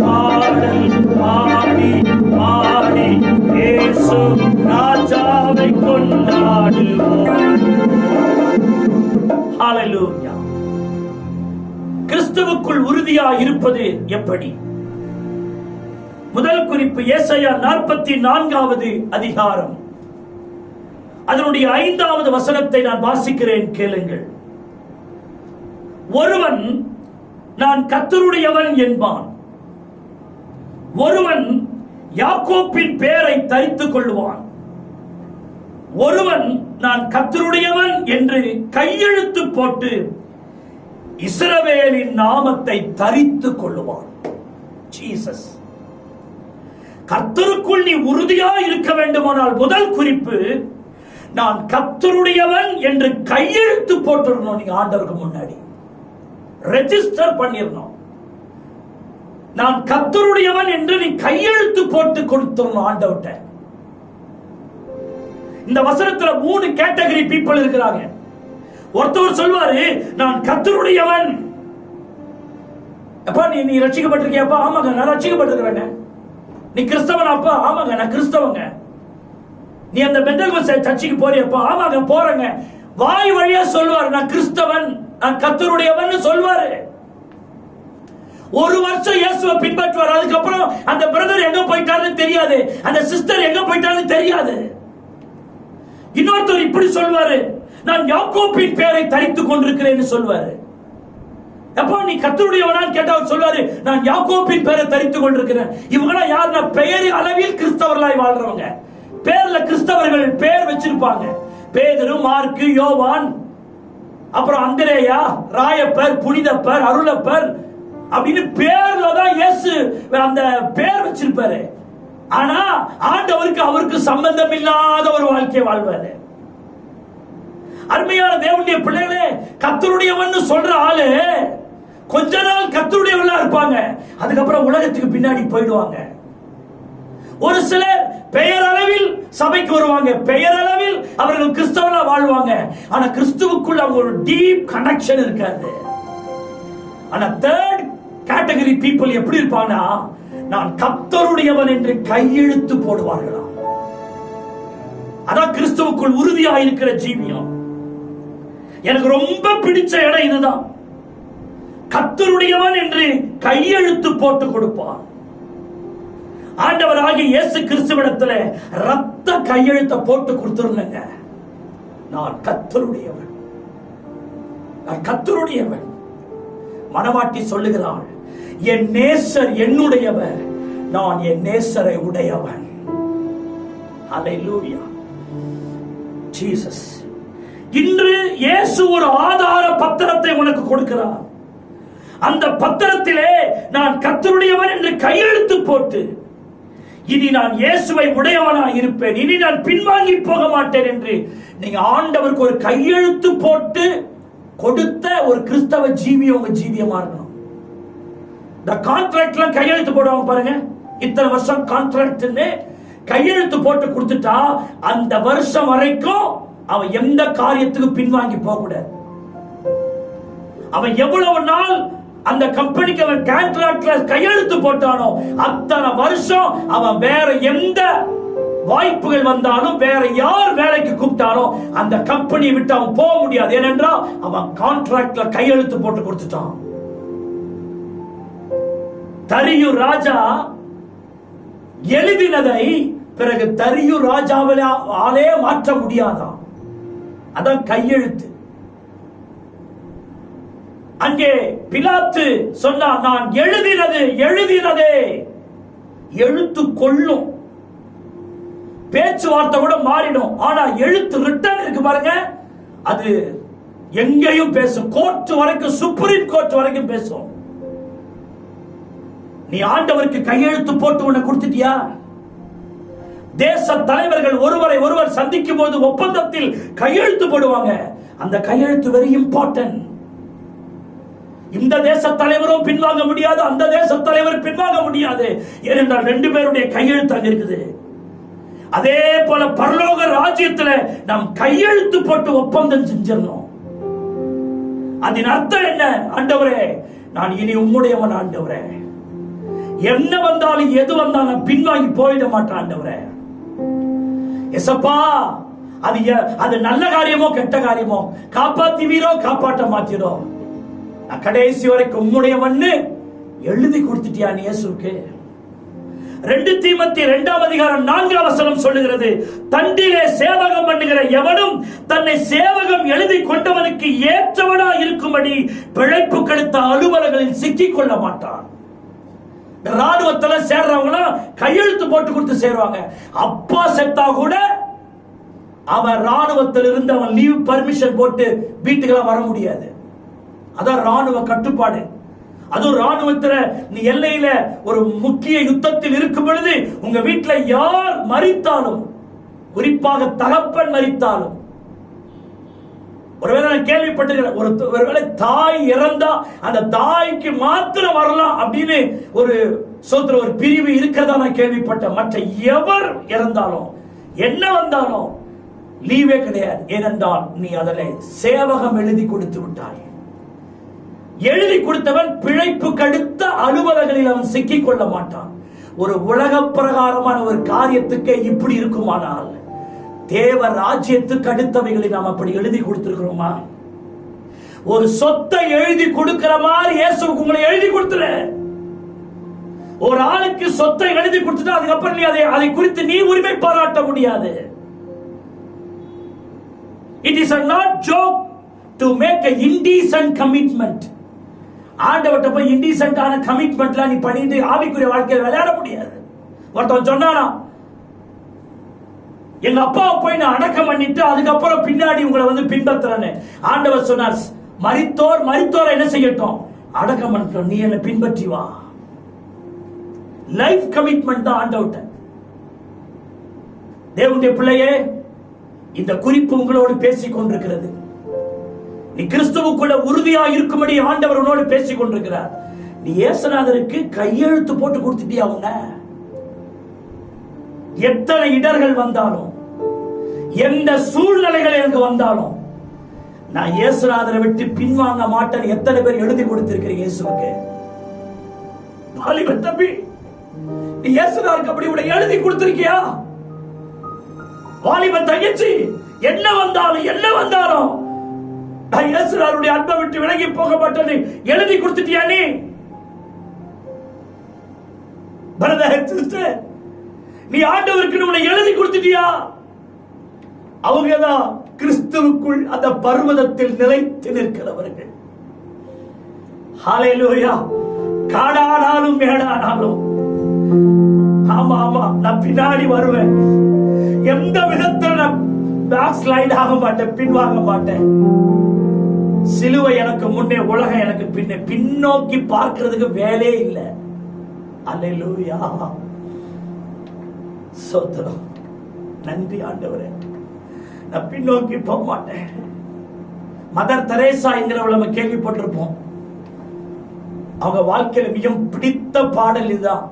பாடல் பாடி பாடி இயேசு ராஜாவை கொண்டாடுவோம். ஹalleluya. கிறிஸ்துவுக்குள் உறுதியாய் இருப்பது எப்படி? முதல் குறிப்பு ஏசாயா 44வது அதிகாரம், அதனுடைய 5வது வசனத்தை நான் வாசிக்கிறேன், கேளுங்கள். ஒருவன் நான் கர்த்தருடையவன் என்பான், ஒருவன் யாக்கோப்பின் பெயரை தரித்துக் கொள்வான், ஒருவன் நான் கர்த்தருடையவன் என்று கையெழுத்து போட்டு இஸ்ரவேலின் நாமத்தை தரித்துக் கொள்ளுவான். ஜீசஸ். கர்த்தருக்குள் நீ உறுதியாய் இருக்க வேண்டுமானால் முதல் குறிப்பு, நான் கர்த்தருடையவன் என்று கையெழுத்து போட்டுறணும். நீங்க ஆண்டவருக்கு முன்னாடி ரெஜிஸ்டர் பண்ணிடணும். நான் கர்த்தருடையவன் என்று நீ கையெழுத்து போட்டு கொடுத்துடணும் ஆண்டவர்கிட்ட. இந்த வசனத்துல 3 கேட்டகரி பீப்பிள் இருக்கிறாங்க. ஒருத்தவர் சொல்வாரு, நான் கர்த்தருடையவன். அப்பா நீ ரட்சிக்கப்பட்டிருக்கியாப்பா? ஆமாங்க நான் ரட்சிக்கப்பட்டிருக்கிறேன். நீ கிறிஸ்தவன்? அப்பா ஆமாங்க நான் கிறிஸ்தவங்க. நீ அந்த பெந்தேகோஸ்தே சர்ச்சுக்கு போறியப்பா? ஆமாங்க போறேங்க. வாய் வழியா சொல்வாரு, நான் கிறிஸ்தவன், நான் கர்த்தருடையவன் சொல்வாரு. ஒரு வருஷம் இயேசுவை பின்பற்றுவார். அதுக்கப்புறம் அந்த பிரதர் எங்க போயிட்டாருன்னு தெரியாது, அந்த சிஸ்டர் எங்க போயிட்டாருன்னு தெரியாது. இன்னொருத்தர் இப்படி சொல்வாரு, நான் யாக்கோப்பின் பெயரை தரித்துக் கொண்டிருக்கிறேன்னு சொல்வாரு. அப்போ நீ கர்த்தருடையவனான்னு கேட்டா சொல்வாரு, நான் யாக்கோப்பின் பெயரை தரித்துக் கொண்டிருக்கிறேன். இவங்க யாருன்னா பெயர் அளவில் கிறிஸ்தவர்களாய் வாழ்றவங்க. பேர்ல கிறிஸ்தவர்கள் பேர் வச்சிருப்பாங்க. பேதுரு, மார்க்கு, யோவான், அப்புறம் அந்திரேயா, ராயப்பர், புனிதப்பர், அருளப்பர் அப்படின்னு பேர்ல தான் இயேசு அந்த பேர் வச்சிருப்பாரு. ஆனா ஆண்டவருக்கு அவருக்கு சம்பந்தம் இல்லாத ஒரு வாழ்க்கையை வாழ்வாரு. அருமையான தேவனுடைய பிள்ளைகளே, கர்த்தருடையவன் சொல்ற ஆளு கொஞ்ச நாள் கர்த்தருடையவனா இருப்பாங்க, அதுக்கப்புறம் உலகத்துக்கு பின்னாடி போயிடுவாங்க. ஒரு சிலர் பெயரளவில் சபைக்கு வருவாங்க, பெயரளவில் அவர்கள் கிறிஸ்தவனா வாழ்வாங்க, ஆனா கிறிஸ்துவுக்குள்ள அவங்க ஒரு டீப் கனெக்ஷன் இருக்காது. ஆனா தேர்ட் கேட்டகரி பீப்புள் எப்படி இருப்பாங்கன்னா, நான் கர்த்தருடையவன் என்று கையெழுத்து போடுவார்களாம். அதான் கிறிஸ்துவுக்குள் உறுதியாக இருக்கிற ஜீவியம். எனக்கு ரொம்ப பிடிச்ச இடம் இதுதான். கர்த்தருடையவன் என்று கையெழுத்து போட்டு கொடுப்பார். ஆண்டவராகிய இயேசு கிறிஸ்துவிடத்துல ரத்த கையெழுத்தை போட்டு கொடுத்துருங்க. நான் கர்த்தருடையவன், நான் கர்த்தருடையவன். மணவாட்டி சொல்லுகிறாள், என் நேசர் என்னுடையவர், நான் என் நேசரை உடையவன். ஹல்லேலூயா. ஜீசஸ். இன்று இயேசு ஒரு ஆதார பத்திரத்தை உனக்கு கொடுக்கிறார். அந்த பத்திரத்திலே நான் கர்த்தருடையவன் என்று கையெழுத்து போட்டு, இனி நான் இயேசுவை உடையவனாய் இருப்பேன், இனி நான் பின்வாங்கி போக மாட்டேன் என்று நீங்க ஆண்டவருக்கு ஒரு கையெழுத்து போட்டு கொடுத்த ஒரு கிறிஸ்தவ ஜீவி உங்க ஜீவியமா இருக்கணும். இந்த கான்ட்ராக்ட்ல கையெழுத்து போடுவாங்க பாருங்க, இத்தனை வருஷம் கான்ட்ராக்ட்னு கையெழுத்து போட்டு கொடுத்துட்டா அந்த வருஷம் வரைக்கும் அவன் எந்த காரியத்துக்கு பின்வாங்கி போக கூடாது. அவன் எவ்வளவு நாள் அந்த கம்பெனிக்கு அவன் கான்ட்ராக்ட்ல கையெழுத்து போட்டானோ அத்தனை வருஷம் அவன் வேற எந்த வாய்ப்புகள் வந்தாலும், வேற யார் வேலைக்கு கூப்பிட்டாலும் அந்த கம்பெனியை விட்டு அவன் போக முடியாது. ஏனென்றால் அவன் கான்ட்ராக்ட்ல கையெழுத்து போட்டு கொடுத்துட்டான். தரியு ராஜா எழுதினதை பிறகு தரியு ராஜாவாலே மாற்ற முடியாதான். அதான் கையெழுத்து. அங்கே பிலாத்து சொன்னான், நான் எழுதினது எழுதினதே. எழுத்து கொள்ளும், பேச்சுவார்த்தை கூட மாறிடும், ஆனா எழுத்து ரிட்டன் இருக்கு பாருங்க, அது எங்கேயும் பேசும். கோர்ட் வரைக்கும், சுப்ரீம் கோர்ட் வரைக்கும் பேசும். நீ ஆண்டவருக்கு கையெழுத்து போட்டு உன்னை கொடுத்துட்டியா? தேச தலைவர்கள் ஒருவரை ஒருவர் சந்திக்கும் போது ஒப்பந்தத்தில் கையெழுத்து போடுவாங்க. அந்த கையெழுத்து வெரி இம்பார்ட்டன்ட். இந்த தேச தலைவரும் பின்வாங்க முடியாது, அந்த தேச தலைவர் பின்வாங்க முடியாது. ஏனென்றால் 2 பேருடைய கையெழுத்து அங்க இருக்குது. அதே போல பரலோக ராஜ்யத்துல நாம் கையெழுத்து போட்டு ஒப்பந்தம் செஞ்சிடணும். அதன் அர்த்தம் என்ன? ஆண்டவரே, நான் இனி உம்முடையவன். ஆண்டவரே, என்ன வந்தாலும் எது வந்தாலும் பின்வாங்கி போயிட மாட்டேன். ஆண்டவரே, எசப்பா, அது நல்ல காரியமோ கெட்ட காரியமோ, காப்பாத்திவீரோ காப்பாற்ற மாட்டீரோ, நான் கடைசி வரைக்கும் உம்முடையவன் எழுதி கொடுத்துட்டியா நீ இயேசுவுக்கு. 2 தீமோத்தேயு 2ஆம் அதிகாரம் 4ஆம் வசனம் சொல்லுகிறது, தண்டிலே சேவகம் பண்ணுகிற எவனும் தன்னை சேவகம் எழுதி கொண்டவனுக்கு ஏற்றவனா இருக்கும்படி பிழைப்பு கெடுத்த அலுவலர்களில் சிக்கிக் கொள்ள மாட்டான். ராணுவத்துல சேர்றவங்க கையெழுத்து போட்டு கொடுத்து சேருவாங்க. அப்பா செத்தா கூட அவன் ராணுவத்தில் இருந்து அவன் லீவ் பர்மிஷன் போட்டு வீட்டுக்கெல்லாம் வர முடியாது. அதான் ராணுவ கட்டுப்பாடு. அதுவும் ராணுவத்துல நீ எல்லையில ஒரு முக்கிய யுத்தத்தில் இருக்கும் பொழுது உங்க வீட்டுல யார் மரித்தாலும், குறிப்பாக தகப்பன் மரித்தாலும், ஒருவேளை நான் கேள்விப்பட்டிருக்கிறேன், ஒருவேளை தாய் இறந்தா அந்த தாய்க்கு மாத்திரம் வரலாம் அப்படின்னு ஒரு பிரிவு இருக்கிறதா நான் கேள்விப்பட்டேன். மற்ற எவர் இறந்தாலும் என்ன வந்தாலும் லீவே கிடையாது. ஏனென்றால் நீ அதில் சேவகம் எழுதி கொடுத்து விட்டாய். எழுதி கொடுத்தவன் பிழைப்பு கடுத்த அலுவலர்களில் அவன் சிக்கிக் கொள்ள மாட்டான். ஒரு உலக பிரகாரமான ஒரு காரியத்துக்கு இப்படி இருக்குமானால் தேவ ராஜ்யத்துக்கு அடுத்தவைகளை நாம் அப்படி எழுதி கொடுத்திருக்கிறோமா? ஒரு சொத்தை எழுதி கொடுக்கிற மாதிரி இயேசுவுக்கு உங்களை எழுதி கொடுத்துற. ஒரு ஆளுக்கு சொத்தை எழுதி கொடுத்துட்டா அதுக்கப்புறம் நீ அதை குறித்து நீ உரிமை பாராட்ட முடியாது. It is not joke to make a indecent commitment. ஆண்டவர்ட்ட போய் இன்டீசென்ட்டான கமிட்மெண்ட்லாம் நீ பண்ணிட்டு ஆவிக்குரிய வாழ்க்கையில் விளையாட முடியாது. ஒருத்தன் சொன்னானா, எங்க அப்பாவை போய் நான் அடக்கம் பண்ணிட்டு அதுக்கப்புறம் பின்னாடி உங்களை பின்பற்றுறேன்னு. ஆண்டவர் சொன்னார், மரித்தோர் என்ன செய்யட்டும், அடக்கம் பண்ணட்டும், நீ என்ன பின்பற்றி வா. லைஃப் கமிட்மெண்ட் தான் ஆண்டவர்ட்ட. தேவனுடைய பிள்ளையே, இந்த குறிப்பு உங்களோடு பேசிக் கொண்டிருக்கிறது. நீ கிறிஸ்துவுக்குள்ள உறுதியாக இருக்கும்படி ஆண்டவர் உன்னோடு பேசிக் கொண்டிருக்கிறார். நீ இயேசுநாதருக்கு கையெழுத்து போட்டு கொடுத்துட்டியா? உன்ன எத்தனை இடர்கள் வந்தாலும், எந்த சூழ்நிலைகள் எனக்கு வந்தாலும், நான் இயேசுநாதரை விட்டு பின்வாங்க மாட்டேன். எத்தனை பேர் எழுதி கொடுத்திருக்கிறீங்க இயேசுவுக்கு? வாலிப தம்பி, நீ இயேசுநாதருக்கு அப்படி உன்னை எழுதி கொடுத்திருக்கியா? வாலிப தங்கச்சி, என்ன வந்தாலும் இயேசுநாதருடைய அன்பை விட்டு விலகி போக மாட்டேன்னு எழுதி கொடுத்துட்டியா நீ? பிரதர் சிஸ்டர், நீ ஆண்டவருக்கு உன்னை எழுதி கொடுத்துட்டியா? அவங்கதான் கிறிஸ்துவுக்குள் அந்த பர்வதத்தில் நிலைத்து நிற்கிறவர்கள். ஹல்லேலூயா. காடானாலும் மேடானாலும், ஆமா நான் பின்னாடி வருவேன். எந்த விதத்தில் நான் பேக் ஸ்லைட் ஆக மாட்டேன், பின்வாங்க மாட்டேன். சிலுவை எனக்கு முன்னே, உலகம் எனக்கு பின்னே. பின்னோக்கி பார்க்கிறதுக்கு வேலையே இல்லை. அல்லேலூயா. சோத்திரம். நன்றி ஆண்டவரே. நான் பின்னோக்கி போக மாட்டேன். மதர் தெரேசா என்கிறவளை நம்ம கேள்விப்பட்டிருப்போம். அவங்க வாழ்க்கையில மிகவும் பிடித்த பாடல் இதுதான்,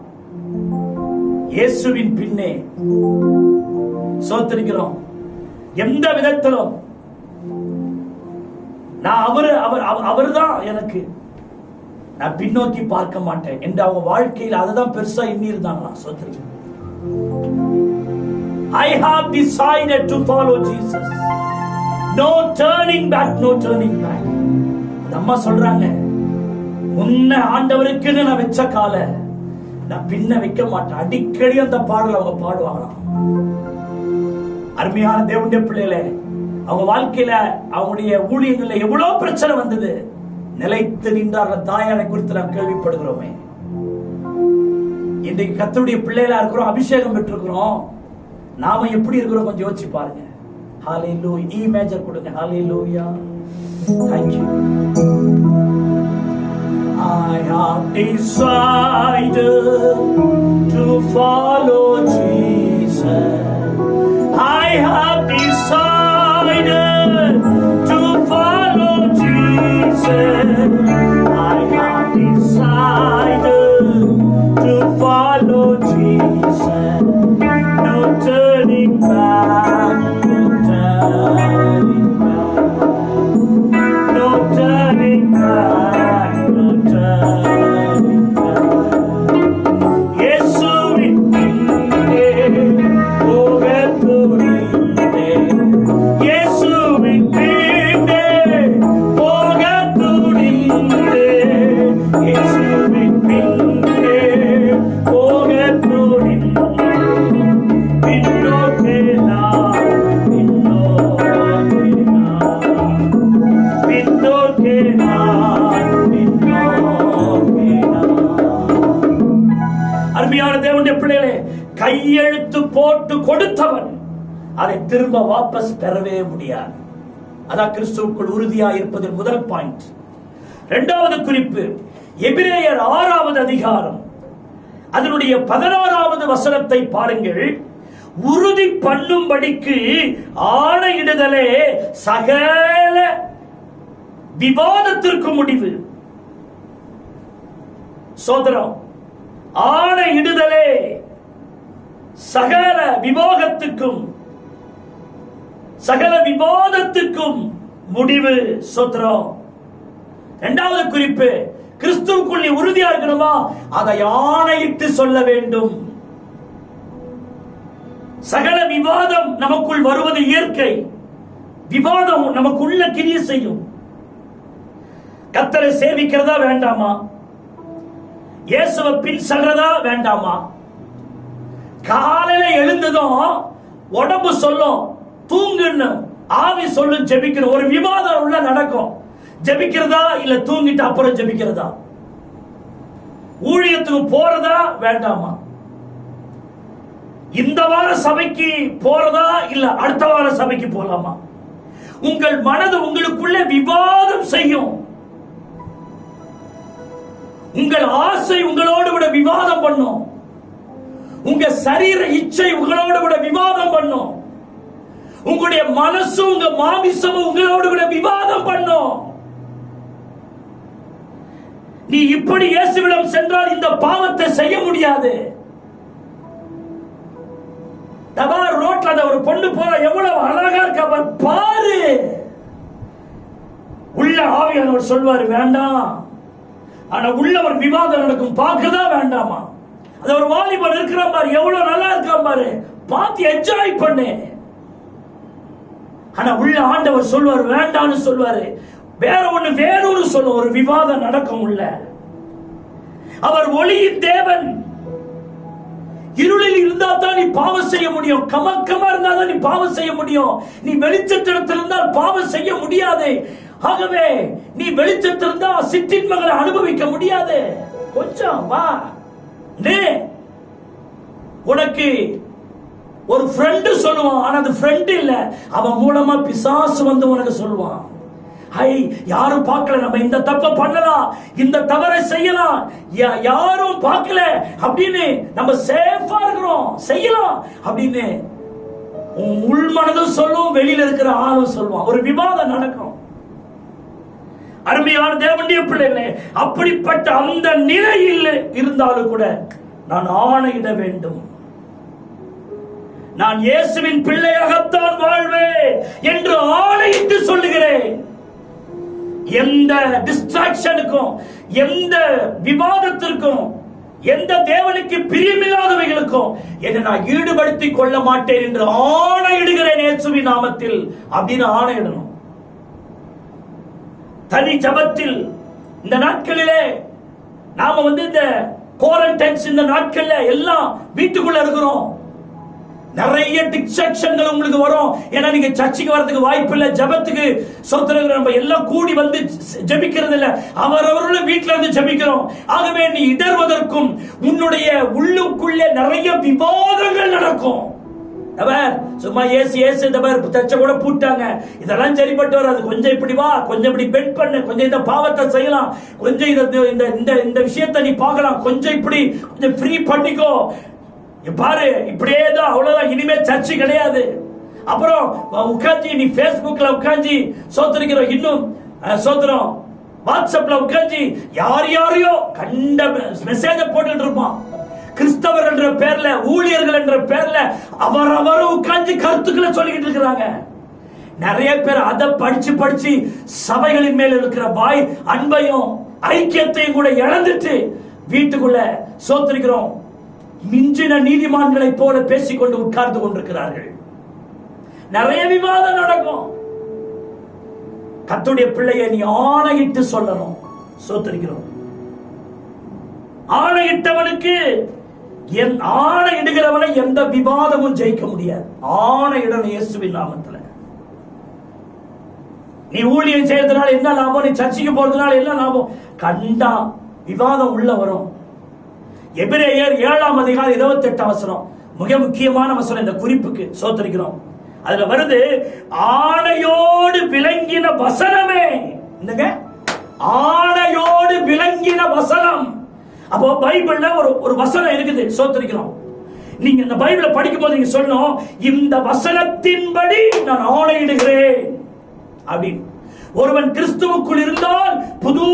இயேசுவின் பின்னே. சோத்திருக்கிறோம். எந்த விதத்திலும் நான் அவர்தான் எனக்கு, நான் பின்னோக்கி பார்க்க மாட்டேன் என்று அவங்க வாழ்க்கையில் அதுதான் பெருசா எண்ணி இருந்தாங்களா? சோத்திருக்கிறோம். I have decided to follow Jesus. No turning back, no turning back. அம்மா சொல்றாங்க, உன்னை ஆண்டவருக்குன்னு நான் வச்ச கால நான் பின்ன வைக்க மாட்டேன். அடிக்கடி அந்த பாடல் அவங்க பாடுவாங்களாம். அருமையான தேவனுடைய பிள்ளைகளே, அவங்க வாழ்க்கையில அவங்களுடைய ஊழியங்கள்ல எவ்வளவு பிரச்சனை வந்தது, நிலைத்து நின்றார்கள். தாயாரை குறித்து நாம் கேள்விப்படுகிறோமே. இன்றைக்கு கர்த்தருடைய பிள்ளைகளா இருக்கிறோம், அபிஷேகம் பெற்றிருக்கிறோம். நாம எப்படி இருக்கிறோம் கொஞ்சம் யோசிச்சு பாருங்க. ஹல்லேலூயா. ஈ மேஜர் கொடுங்க. ஹல்லேலூயா. Thank you. I have decided to follow Jesus. I have decided to follow Jesus. I follow Jesus. No turning back, no turning back, no turning back, no turning back. இயேசுவின் பின்னே போகத் துணிந்தேன். இயேசுவின் பின்னே போகத் துணிந்தேன். இயேசுவின் பின்னே போகத் துணிந்தேன். பின்னோக்கே நான், பின்னோக்கே நான், பின்னோக்கே நான், பின்னோக்கே நான். அருமையான தேவனுடைய பிள்ளைகளே, கையெழுத்து போட்டு கொடுத்தவன் அதை திரும்ப வாபஸ் பெறவே முடியாது. அதான் கிறிஸ்துவுக்குள் உறுதியாக இருப்பதின் முதல் பாயிண்ட். இரண்டாவது குறிப்பு, எபிரேயர் 6வது அதிகாரம் அதனுடைய 16வது வசனத்தை பாருங்கள். உறுதி பண்ணும்படிக்கு ஆணையிடுதலே சகல விவாதத்திற்கு முடிவு. சோதரம், ஆணையிடுதலே சகல விவாகத்துக்கும் சகல விவாதத்துக்கும் முடிவு. சோத்ரம். இரண்டாவது குறிப்பு, கிறிஸ்துவுக்குள் நீ உறுதியா இருக்கணுமா, அதை ஆணையிட்டு சொல்ல வேண்டும். சகல விவாதம் நமக்குள் வருவது இயற்கை. விவாதம் நமக்குள்ள கிரியை செய்யும். கர்த்தரை சேவிக்கிறதா வேண்டாமா, இயேசுவை பின் செல்றதா வேண்டாமா, காலையில எழுந்ததும் உடம்பு சொல்லும் தூங்குன்னு, ஆவி சொல்லும் ஜெபிக்கிற ஒரு விவாதம் உள்ள நடக்கும். ஜெபிக்கிறதா இல்ல தூங்கிட்டு அப்புறம் ஜெபிக்கிறதா, ஊழியத்துக்கு போறதா வேண்டாமா, இந்த வார சபைக்கு போறதா இல்ல அடுத்த வார சபைக்கு போலாமா. உங்கள் மனது உங்களுக்குள்ள விவாதம் செய்யும். உங்கள் ஆசை உங்களோடு கூட விவாதம் பண்ணும். உங்க சரீர இச்சை உங்களோடு கூட விவாதம் பண்ணும். உங்களுடைய மனசு, உங்க மாமிசமும் உங்களோடு கூட விவாதம் பண்ணும். நீ இப்படி இயேசுவிடம் சென்றால் இந்த பாவத்தை செய்ய முடியாது. தபார் ரோட்ல அந்த ஒரு பொண்ணு போற, எவ்வளவு அழகா இருக்கா பாரு. உள்ள ஆவியானவர் சொல்வாரு வேண்டாம், ஆனா உள்ள ஒரு விவாதம் நடக்கும். பார்க்கதா வேண்டாமா. அது ஒரு வாலிபன் இருக்கிற பாரு, எவ்வளவு நல்லா இருக்கா பாரு, பார்த்து என்ஜாய் பண்ணு. ஆனா உள்ள ஆண்டவர் சொல்வார் வேண்டாம்னு சொல்வாரு. வேற ஒண்ணு வேணும்னு சொல்ல ஒரு விவாதம் நடக்கும் உள்ள. அவர் ஒளியின் தேவன். இருளில் இருந்தா தான் நீ பாவம் செய்ய முடியும். கமக்கமா இருந்தா தான் நீ பாவம் செய்ய முடியும். நீ வெளிச்சத்திடத்தில் இருந்தால் பாவம் செய்ய முடியாது. ஆகவே நீ வெளிச்சத்தில் இருந்தா சிற்றின்மைகளை அனுபவிக்க முடியாது. கொஞ்சம் வா. உனக்கு ஒரு ஃப்ரெண்டு சொல்லுவான், ஆனா அது ஃப்ரெண்ட் இல்ல, அவன் மூலமா பிசாசு வந்து உனக்கு சொல்லுவான். ஹை, யாரும் பார்க்கல, நம்ம இந்த தப்ப பண்ணலாம், இந்த தவறை செய்யலாம், யாரும் பார்க்கல அப்படின்னு நம்ம சேஃபா இருக்கிறோம், செய்யலாம் அப்படின்னு உள் மனதும் சொல்லும், வெளியில இருக்கிற ஆளும் சொல்லுவான். ஒரு விவாதம் நடக்கும். அருமையான தேவனுடைய பிள்ளைகளே, அப்படிப்பட்ட அந்த நிலையில் இருந்தாலும் கூட நான் ஆணையிட வேண்டும். நான் இயேசுவின் பிள்ளையாகத்தான் வாழ்வேன் என்று ஆணையிட்டு சொல்லுகிறேன். எந்த டிஸ்ட்ராக்ஷனுக்கும், எந்த விவாதத்திற்கும், எந்த தேவனுக்கு பிரியமில்லாதவைகளுக்கும் என்னை நான் ஈடுபடுத்திக் கொள்ள மாட்டேன் என்று ஆணையிடுகிறேன் இயேசுவின் நாமத்தில் அப்படின்னு ஆணையிடணும். தனி ஜபத்தில் இந்த நாட்களிலே நாம இந்த குவாரண்டைன்ஸ், இந்த நாட்கள்ல எல்லாம் வீட்டுக்குள்ள இருக்கிறோம். நிறைய டிஸ்ட்ராக்ஷன்கள் உங்களுக்கு வரும். ஏன்னா நீங்க சர்ச்சுக்கு வரதுக்கு வாய்ப்பு இல்ல, ஜபத்துக்கு சொத்துறோம், நம்ம எல்லாம் கூடி வந்து ஜபிக்கிறது இல்ல, அவரவர்களும் வீட்டுல இருந்து ஜபிக்கிறோம். ஆகவே நீ இடர்வதற்கும் உன்னுடைய உள்ளுக்குள்ளே நிறைய விவாதங்கள் நடக்கும். சும்மா ஏசு ஏசு இந்த மாதிரி தச்ச கூட பூட்டாங்க, இதெல்லாம் சரிப்பட்டு வராது, கொஞ்சம் இப்படி வா, கொஞ்சம் இப்படி பெண்ட் பண்ணு, கொஞ்சம் இந்த பாவத்தை செய்யலாம், கொஞ்சம் இந்த விஷயத்தை நீ பார்க்கலாம், கொஞ்சம் இப்படி கொஞ்சம் ஃப்ரீ பண்ணிக்கோ பாரு, இப்படியே தான், அவ்வளவுதான், இனிமே சர்ச்சு கிடையாது. அப்புறம் உட்காந்து நீ பேஸ்புக்ல உட்காந்து சோத்திருக்கிறோம், இன்னும் சோத்திரம் வாட்ஸ்அப்ல உட்காந்து யாரையோ கண்ட மெசேஜ போட்டுட்டு இருப்பான், கிறிஸ்தவர் என்ற பேர்ல, ஊழியர்கள் என்ற பேர்ல அவரவர் உட்கார்ந்து கருத்துக்களை சொல்லிக்கிட்டு இருக்கிறாங்க. நிறைய பேர் அதை படிச்சு சபைகளின் மேல் இருக்கிற வாய் அன்பையும் ஐக்கியத்தையும் கூட இழந்துட்டு வீட்டுக்குள்ள சோத்திருக்கிறோம் மிஞ்சின நீதிமான்களை போல பேசிக்கொண்டு உட்கார்ந்து கொண்டிருக்கிறார்கள். நிறைய விவாதம் நடக்கும். கர்த்தருடைய பிள்ளையை நீ ஆணையிட்டு சொல்லணும். சோத்திருக்கிறோம். ஆணையிட்டவனுக்கு ஆணையிடுகிறவனை எந்த விவாதமும் ஜெயிக்க முடியாது. ஆணையிடணும் இயேசுவின் நாமத்தில். நீ ஊழியம் செய்யறதுனால என்ன லாபம், நீ சர்ச்சைக்கு போறதுனால என்ன லாபம், கண்டா விவாதம் உள்ள வரும். எபிரேயர் 7ஆம் அதிகாரம் 28 வசனம் மிக முக்கியமான வசனம் இந்த குறிப்புக்கு. சோத்திருக்கிறோம். அதுல வருது, ஆணையோடு விளங்கின வசனமே. ஆணையோடு விளங்கின வசனம். அப்போ பைபிள்ல ஒரு வசனம் இருக்குது. சோத்திருக்கிறோம். நீங்க இந்த பைபிளை படிக்கும் போது நீங்க சொல்லணும், இந்த வசனத்தின்படி நான் ஆணையிடுகிறேன் அப்படின்னு. ஒருவன் கிறிஸ்துவுக்குள் இருந்தால் புது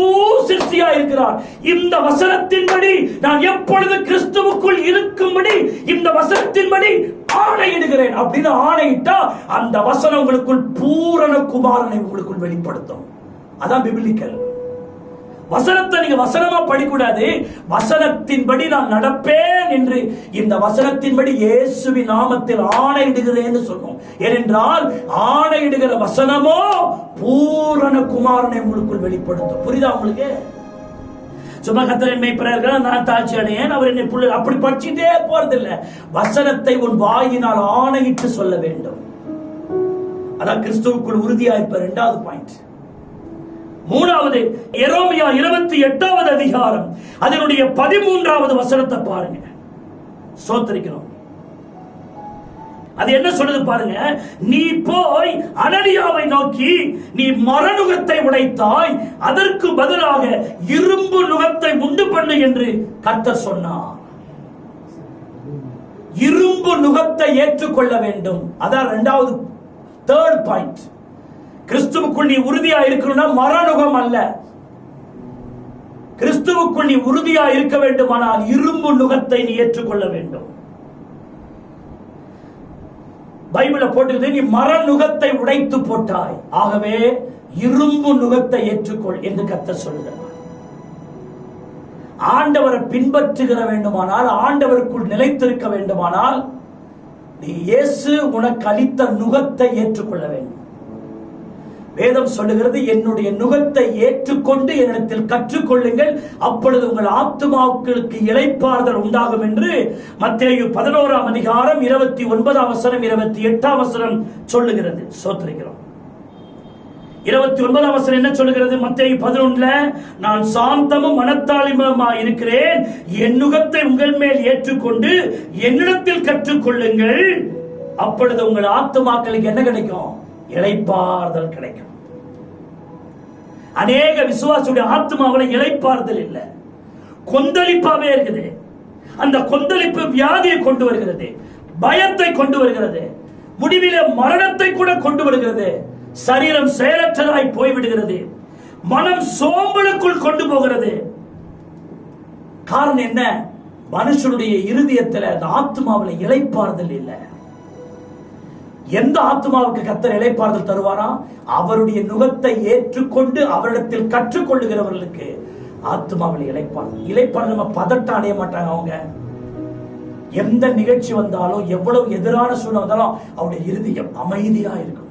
சிருஷ்டியா இருக்கிறார். இந்த வசனத்தின்படி நான் எப்பொழுது கிறிஸ்துவுக்குள் இருக்கும்படி இந்த வசனத்தின்படி ஆணையிடுகிறேன் அப்படின்னு ஆணையிட்டா அந்த வசனம் உங்களுக்குள் பூரண குமாரனை உங்களுக்குள் வெளிப்படுத்தும். அதான் பிபிலிக்கல். வசனத்தை நீங்க வசனமா படிக்கூடாது. வசனத்தின்படி நான் நடப்பேன் என்று இந்த வசனத்தின்படி இயேசுவின் நாமத்தில் ஆணையிடுகிறேன் சொன்னோம். ஏனென்றால் ஆணையிடுகிற வசனமோ பூரண குமாரனை உங்களுக்குள் வெளிப்படுத்தும். புரியுதா உங்களுக்கு? சும்மா கர்த்தர் என்னை பிறர்கள் நான் தாழ்ச்சி அடையேன், அவர் என்னை புள்ள, அப்படி படிச்சுட்டே போறதில்லை. வசனத்தை உன் வாயினால் ஆணையிட்டு சொல்ல வேண்டும். அதான் கிறிஸ்துவுக்குள் உறுதியாயிருப்ப. 2வது பாயிண்ட். 3வது எரேமியா 28வது அதிகாரம் அதனுடைய 13வது வசனத்தை பாருங்க. சோத்திரிக்கிறோம். அது என்ன சொல்லுது பாருங்க. நீ போய் அனனியாவை நோக்கி, நீ மரநுகத்தை உடைத்தாய், அதற்கு பதிலாக இரும்பு நுகத்தை உண்டு பண்ணு என்று கர்த்தர் சொன்னார். இரும்பு நுகத்தை ஏற்றுக்கொள்ள வேண்டும். அதான் 2வது 3rd பாயிண்ட். கிறிஸ்துவுக்குள் நீ உறுதியா இருக்கணும்னா மரநுகம் அல்ல. கிறிஸ்துவுக்குள் நீ உறுதியா இருக்க வேண்டுமானால் இரும்பு நுகத்தை நீ ஏற்றுக்கொள்ள வேண்டும். பைபிள போட்டு நீ மரநுகத்தை உடைத்து போட்டாய், ஆகவே இரும்பு நுகத்தை ஏற்றுக்கொள் என்று கர்த்தர் சொல்லுகிறார். ஆண்டவரை பின்பற்றுகிற வேண்டுமானால், ஆண்டவருக்குள் நிலைத்திருக்க வேண்டுமானால் நீ இயேசு உனக்கு அளித்த நுகத்தை ஏற்றுக்கொள்ள வேண்டும். வேதம் சொல்லுகிறது, என்னுடைய நுகத்தை ஏற்றுக்கொண்டு என்னிடத்தில் கற்றுக்கொள்ளுங்கள், அப்பொழுது உங்கள் ஆத்துமாக்களுக்கு இளைப்பாறுதல் உண்டாகும் என்று மத்தேயு 11ஆம் அதிகாரம் 29ஆம் வசனம் 28ஆம் வசனம் சொல்லுகிறது. சோத்திரிக்கிறோம். 29ஆம் வசனம் என்ன சொல்லுகிறது? மத்தேயு 11ல, நான் சாந்தமும் மனத்தாழ்மையுமாய் இருக்கிறேன், என் நுகத்தை உங்கள் மேல் ஏற்றுக்கொண்டு என்னிடத்தில் கற்றுக்கொள்ளுங்கள், அப்பொழுது உங்கள் ஆத்துமாக்களுக்கு என்ன கிடைக்கும்? இளைப்பாறுதல் கிடைக்கும். அநேக விசுவாசியுடைய ஆத்மாவில இளைப்பாறுதல் இல்ல, கொந்தளிப்பாவே இருக்குது. அந்த கொந்தளிப்பு வியாதியை கொண்டு வருகிறது, பயத்தை கொண்டு வருகிறது, முடிவிலே மரணத்தை கூட கொண்டு வருகிறது. சரீரம் செயலற்றதாய் போய்விடுகிறது, மனம் சோம்பலுக்குள் கொண்டு போகிறது. காரணம் என்ன? மனுஷனுடைய இருதயத்தில் அந்த ஆத்மாவில இளைப்பாறுதல் இல்லை. எந்த ஆத்மாவுக்கு கர்த்தர் இளைப்பாறுதல் தருவாரா? அவருடைய நுகத்தை ஏற்றுக்கொண்டு அவரிடத்தில் கற்றுக்கொள்ளுகிறவர்களுக்கு ஆத்மாவில் இளைப்பாறுதல். இளைப்பாறுதல் நம்ம பதட்டம் அடைய மாட்டாங்க. அவங்க எந்த நிகழ்ச்சி வந்தாலும், எவ்வளவு எதிரான சூழ்நிலை வந்தாலும் அவருடைய இருதயம் அமைதியா இருக்கும்.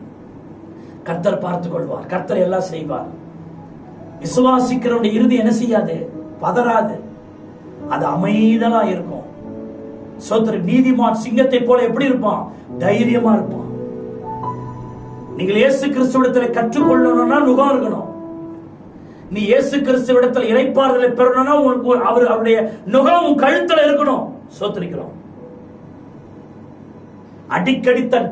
கர்த்தர் பார்த்துக் கொள்வார், கர்த்தர் எல்லாம் செய்வார். விசுவாசிக்கிறவருடைய இருதயம் என்ன செய்யாது? பதறாது, அது அமைதலா இருக்கும். சோதர நீதிமான் சிங்கத்தை போல எப்படி இருப்பான்? தைரியமா இருப்பான். நீங்கள் இயேசு கிறிஸ்துவிடத்தில் கற்றுக்கொள்ளணும்னா நுகம் இருக்கணும். நீ இயேசு கிறிஸ்துவிடத்தில் இளைப்பாறுதலை பெறணும்னா அவருடைய நுகம் உன் கழுத்துல இருக்கணும். சோத்திரிக்கிறோம். அடிக்கடி தன்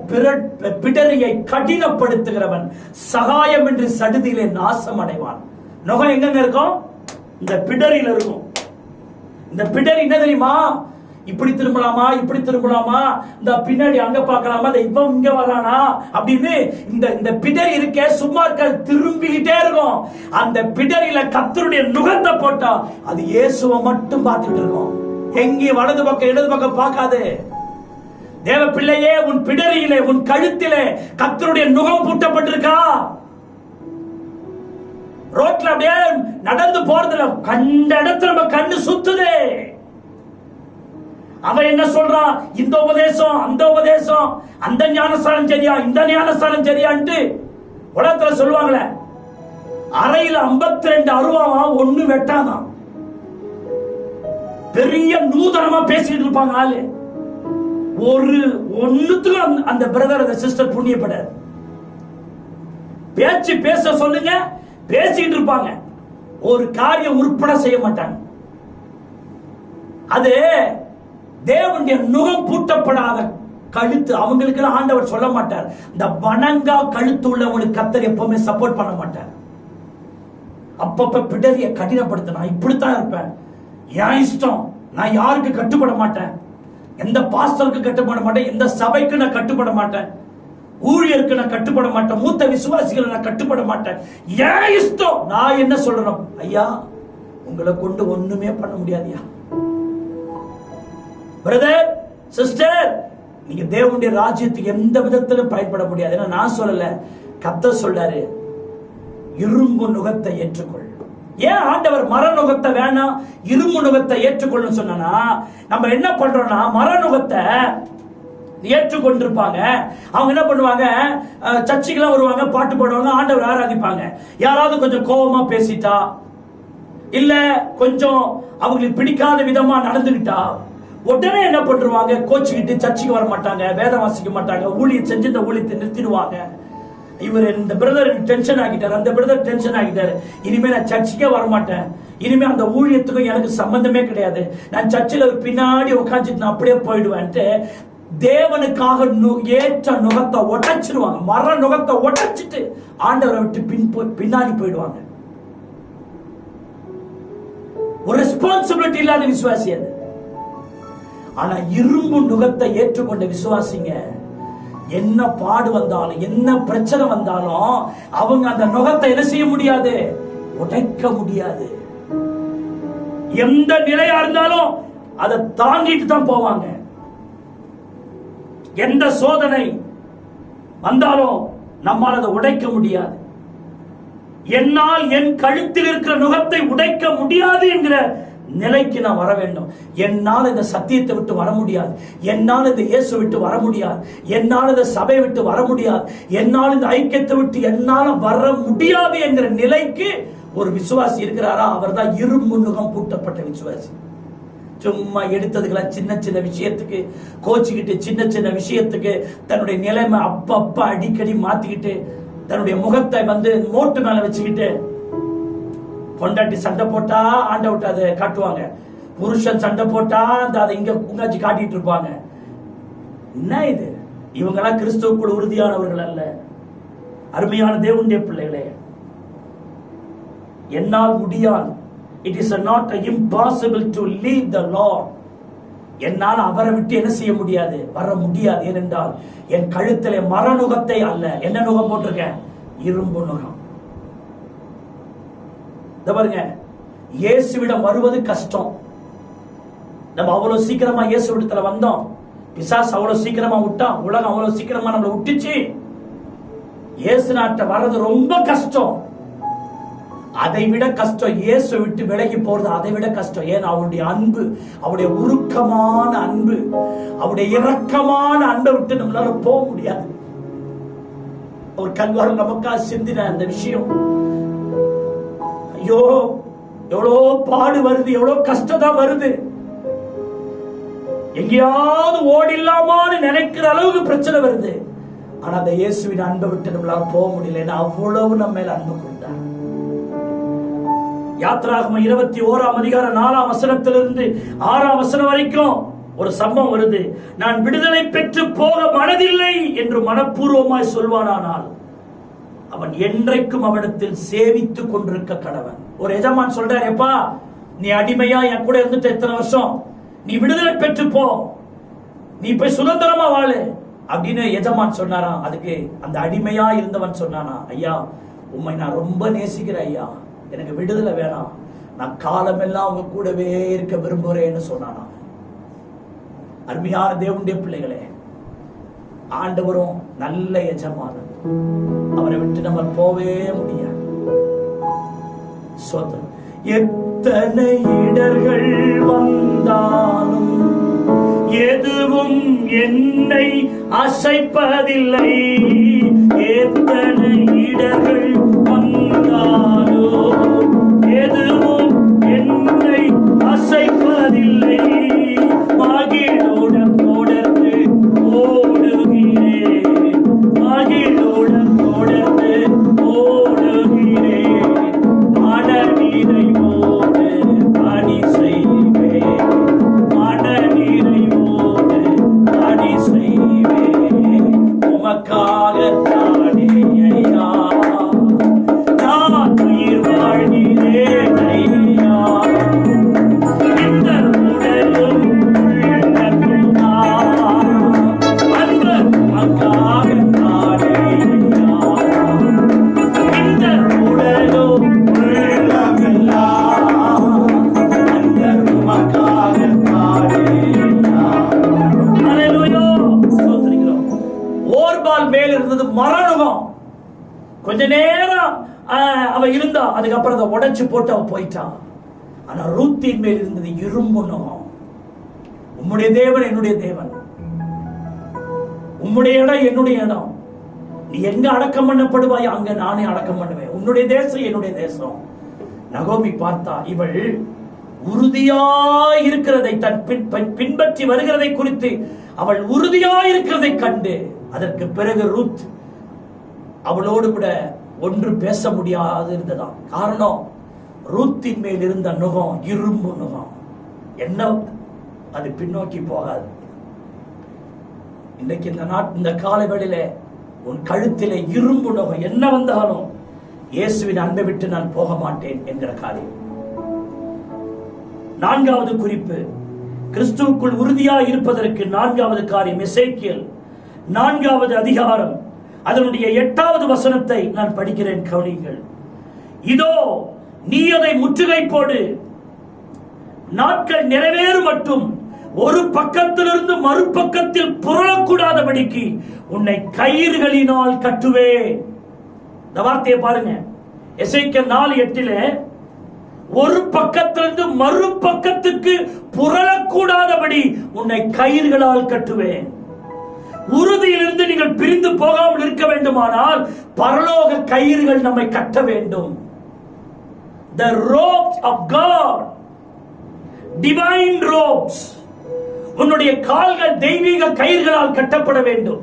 பிடரியை கடினப்படுத்துகிறவன் சகாயம் என்று சடுதியிலே நாசம் அடைவான். நுகம் எங்க இருக்கும்? இந்த பிடரியில் இருக்கும். இந்த பிடரி என்ன தெரியுமா? இப்படி திரும்பலாமா, இப்படி திரும்பலாமா, இந்த பின்னாடி அங்க பார்க்கலாமா, இப்ப இங்க வரானா அப்படின்னு இந்த பிடரி இருக்க சும்மா இருக்க திரும்பிக்கிட்டே இருக்கும். அந்த பிடரியில கர்த்தருடைய நுகத்தை போட்டா அது இயேசுவை மட்டும் பார்த்துட்டு இருக்கும். எங்கேயும் வலது பக்கம் இடது பக்கம் பார்க்காது. தேவ பிள்ளையே, உன் பிடரியிலே உன் கழுத்திலே கர்த்தருடைய நுகம் பூட்டப்பட்டிருக்கா? ரோட்ல அப்படியே நடந்து போறதுல கண்ட இடத்துல நம்ம கண்ணு சுத்துதே. அவன் என்ன சொல்றான்? இந்த உபதேசம் அந்த உபதேசம், அந்த ஞானஸ்தானம் சரியா இந்த ஞானஸ்தானம் சரியான்ட்டு உலகத்துல சொல்லுவாங்களே. அறையில 52 அருவாமா ஒண்ணு வெட்டாதான். பெரிய நூதனமா பேசிட்டு இருப்பாங்க ஆளு. ஒண்ணுத்துக்கும் அந்த பிரதர் அந்த சிஸ்டர் புண்ணியப்படாது. பேச்சு பேச சொல்லுங்க, பேசிட்டு இருப்பாங்க, ஒரு காரியம் உருப்பட செய்ய மாட்டாங்க. அது தேவனுடைய நுகம் பூட்டப்படாத கழுத்து. அவங்களுக்கு ஆண்டவர் சொல்ல மாட்டார். இந்த வணங்கா கழுத்து உள்ளவங்களுக்கு கர்த்தர் எப்பவுமே சப்போர்ட் பண்ண மாட்டார். அப்பப்ப பிடரிய கடினப்படுத்த, நான் இப்படித்தான் இருப்பேன், என் இஷ்டம், நான் யாருக்கு கட்டுப்பட மாட்டேன், எந்த பாஸ்டருக்கு கட்டுப்பட மாட்டேன், எந்த சபைக்கு நான் கட்டுப்பட மாட்டேன், ஊழியருக்கு நான் கட்டுப்பட மாட்டேன், மூத்த விசுவாசிகளை நான் கட்டுப்பட மாட்டேன், ஏன் இஷ்டம். நான் என்ன சொல்றேன்? ஐயா, உங்களை கொண்டு ஒண்ணுமே பண்ண முடியாதுயா. பிரதர் சிஸ்டர், நீங்க தேவனுடைய ராஜ்யத்துக்கு எந்த விதத்திலும் பயன்பட முடியாது. ஏன்னா நான் சொல்லல, கர்த்தர் சொல்றாரு, இரும்பு நுகத்தை ஏற்றுக்கொள். ஏன் ஆண்டவர் மர நுகத்தை வேணாம் இரும்பு நுகத்தை ஏற்றுக்கொள்ளும் சொன்னா, நம்ம என்ன பண்றோம்னா மர நுகத்தை ஏற்றுக்கொண்டிருப்பாங்க. அவங்க என்ன பண்ணுவாங்க? சர்ச்சுக்கெல்லாம் வருவாங்க, பாட்டு பாடுவாங்க, ஆண்டவர் ஆராதிப்பாங்க. யாராவது கொஞ்சம் கோபமா பேசிட்டா, இல்ல கொஞ்சம் அவங்களுக்கு பிடிக்காத விதமா நடந்துகிட்டா, உடனே என்ன பண்றாங்க? கோச்சிக்கிட்டு சர்ச்சுக்கு வர மாட்டாங்க, வேதம் வாசிக்க மாட்டாங்க, ஊழியம் செஞ்சு இந்த ஊழியத்தை நிறுத்திடுவாங்க. இவர் இந்த பிரதர் டென்ஷன் ஆகிட்டார், அந்த பிரதர் டென்ஷன் ஆகிட்டாரு, இனிமே நான் சர்ச்சுக்கே வரமாட்டேன், இனிமே அந்த ஊழியத்துக்கும் எனக்கு சம்பந்தமே கிடையாது, நான் சர்ச்சில் பின்னாடி உட்காந்துட்டு நான் அப்படியே போயிடுவேன்ட்டு தேவனுக்காக ஏற்ற நுகத்தை உடைச்சிருவாங்க. மர நுகத்தை உடைச்சிட்டு ஆண்டவரை விட்டு பின்னாடி போயிடுவாங்க. ஒரு ரெஸ்பான்சிபிலிட்டி இல்லாத விசுவாசி அது. ஆனா இரும்பு நுகத்தை ஏற்றுக்கொண்ட விசுவாசிங்க, என்ன பாடு வந்தாலும் என்ன பிரச்சனை வந்தாலும் அவங்க அந்த நுகத்தை என்ன செய்ய முடியாது? உடைக்க முடியாது. எந்த நிலையா இருந்தாலும் அதை தாண்டிட்டு தான் போவாங்க. எந்த சோதனை வந்தாலும் நம்மால் அதை உடைக்க முடியாது. என்னால் என் கழுத்தில் இருக்கிற நுகத்தை உடைக்க முடியாது என்கிற நிலைக்கு நான் வர வேண்டும். என்னால் இந்த சத்தியத்தை விட்டு வர முடியாது, என்னால் இந்த இயேசு விட்டு வர முடியாது, என்னால் இந்த சபை விட்டு வர முடியாது, என்னால் இந்த ஐக்கியத்தை விட்டு என்னால் வர முடியாது என்கிற நிலைக்கு ஒரு விசுவாசி இருக்கிறாரா? அவர் தான் இரும்பு நுகம் பூட்டப்பட்ட விசுவாசி. சும்மா எடுத்ததுக்கெல்லாம் சின்ன சின்ன விஷயத்துக்கு கோச்சிக்கிட்டு, சின்ன சின்ன விஷயத்துக்கு தன்னுடைய நிலைமை அப்பப்ப அடிக்கடி மாத்திக்கிட்டு, தன்னுடைய முகத்தை மோட்டு மேல வச்சுக்கிட்டு, பொண்டாட்டி சண்டை போட்டா ஆண்டவர்ட்ட அதை காட்டுவாங்க, புருஷன் சண்டை போட்டா அதை இங்க உங்காச்சி காட்டிட்டு இருப்பாங்க. என்ன இது? இவங்கெல்லாம் கிறிஸ்துவுக்குள் உறுதியானவர்கள் அல்ல. அருமையான தேவனுடைய பிள்ளைகளே, என்னால் முடியாது. It is not impossible to leave the Lord. என்னால் அவரை விட்டு என்ன செய்ய முடியாது? வர முடியாது. ஏனென்றால் என் கழுத்திலே மரநுகத்தை அல்ல, என்ன நுகம் போட்டிருக்கேன்? இரும்பு நுகம். பாருங்க, இயேசுவிடம் வருவது கஷ்டம். நம்ம அவ்வளவு சீக்கிரமா இயேசுவிடத்துல வந்தோம், பிசாசு அவ்வளவு சீக்கிரமா விட்டான், உலகம் அவ்வளவு சீக்கிரமா நம்மளை விட்டுச்சு. இயேசு நாட்ட வர்றது ரொம்ப கஷ்டம். அதை விட கஷ்டம் இயேசு விட்டு விலகி போறது, அதை விட கஷ்டம். ஏன்னா அவருடைய அன்பு, அவருடைய உருக்கமான அன்பு, அவருடைய இரக்கமான அன்பை விட்டு நம்மளால போக முடியாது. ஒரு கல்வாரம் நமக்காக சிந்தின அந்த விஷயம், ஐயோ எவ்வளோ பாடு வருது, எவ்வளவு கஷ்டம் தான் வருது, எங்கேயாவது ஓடில்லாமான்னு நினைக்கிற அளவுக்கு பிரச்சனை வருது. ஆனா அந்த இயேசுவின் அன்பை விட்டு நம்மளால போக முடியல. ஏன்னா அவ்வளவு நம்ம மேல அன்பு கொண்டார். யாத்ராகமம் 21ஆம் அதிகாரம் 4ஆம் வசனத்திலிருந்து 6ஆம் வசனம் வரைக்கும் ஒரு சம்பவம் வருது. நான் விடுதலை பெற்று போக மனதில்லை என்று மனப்பூர்வமாய் சொல்வானானால் அவன் என்றைக்கும் அவனிடத்தில் சேவித்துக் கொண்டிருக்க கடவன். ஒரு எஜமான் சொல்றாரு, எப்பா நீ அடிமையா என் கூட இருந்துட்டு எத்தனை வருஷம், நீ விடுதலை பெற்று போ, நீ போய் சுதந்திரமா வாழு அப்படின்னு எஜமான் சொன்னாராம். அதுக்கு அந்த அடிமையா இருந்தவன் சொன்னானா, ஐயா உண்மை நான் ரொம்ப நேசிக்கிறேன் ஐயா, எனக்கு விடுதலை வேணாம், நான் காலமெல்லாம் உங்க கூடவே இருக்க விரும்புறேன்னு சொன்னானா. அருமையான தேவனுடைய பிள்ளைகளே, ஆண்டவரும் நல்ல எஜமானன். அவரை விட்டு நம்ம போவே முடியாது. சோதரம். எத்தனை இடர்கள் வந்தாலும் எதுவும் என்னை அசைப்பதில்லை. எத்தனை இடர்கள் வந்தாலும் எதுவும் என்னை அசைப்பதில்லை. மகிழுடன் தொடர்ந்து ஓடுகிறேன், மகிழுடன் தொடர்ந்து ஓடுகிறேன். மனநிறைவோடு பணி செய்வேன், மனநிறைவோடு பணி செய்வேன். உமக்காகத்தானே ஐயா நான் உயிர் வாழ்கிறேன் ஐயா. இந்த உடலும் உள்ளமும் அன்பு உமக்காகத்தானே ஐயா. இந்த உடலும் மேல் இருந்தது மரணம். கொஞ்ச நேரம் அவ இருந்தா, அதுக்கப்புறம் அதை உடைச்சு போட்டு அவ போயிட்டான். ஆனா ரூத்தின் மேல் இருந்தது இரும்பு நுகம். உம்முடைய தேவன் என்னுடைய தேவன், உம்முடைய இடம் என்னுடைய இடம். நீ எங்க அடக்கம் பண்ணப்படுவாய் அங்க நானே அடக்கம் பண்ணுவேன். உன்னுடைய தேசம் என்னுடைய தேசம். நகோமி பார்த்தா இவள் உறுதியாய் இருக்கிறதை, தன் பின்பற்றி வருகிறதை குறித்து அவள் உறுதியாய் இருக்கிறதை கண்டு, அதற்கு பிறகு ரூத் அவளோடு கூட ஒன்று பேச முடியாது இருந்ததாம். காரணம், ரூத்தின் மேல் இருந்த நுகம் இரும்பு நுகம். என்ன அது பின்னோக்கி போகாது. இன்னைக்கு இந்த கால வேளையில உன் கழுத்திலே இரும்பு நுகம் என்ன வந்தாலும் இயேசுவின் அன்பை விட்டு நான் போக மாட்டேன் என்கிற காரியம். நான்காவது குறிப்பு, கிறிஸ்துவுக்குள் உறுதியாய் இருப்பதற்கு நான்காவது காரியம். எசேக்கியேல் 4வது அதிகாரம் அதனுடைய 8வது வசனத்தை நான் படிக்கிறேன், கவனியுங்கள். இதோ நீ அதை முற்றுகை போடு, நாட்கள் நிறைவேறும் மட்டும் ஒரு பக்கத்திலிருந்து மறுபக்கத்தில் புரளக்கூடாதபடிக்கு உன்னை கயிறுகளினால் கட்டுவேன். இந்த வார்த்தையை பாருங்க, எசேக்கியேல் 4:8 ஒரு பக்கத்திலிருந்து மறுபக்கத்துக்கு புரளக்கூடாதபடி உன்னை கயிறுகளால் கட்டுவேன். உறுதியிலிருந்து நீங்கள் பிரிந்து போகாமல் இருக்க வேண்டுமானால் பரலோக கயிறுகள் நம்மை கட்ட வேண்டும். The ropes of God, divine ropes. உன்னுடைய கால்கள் தெய்வீக கயிறுகளால் கட்டப்பட வேண்டும்.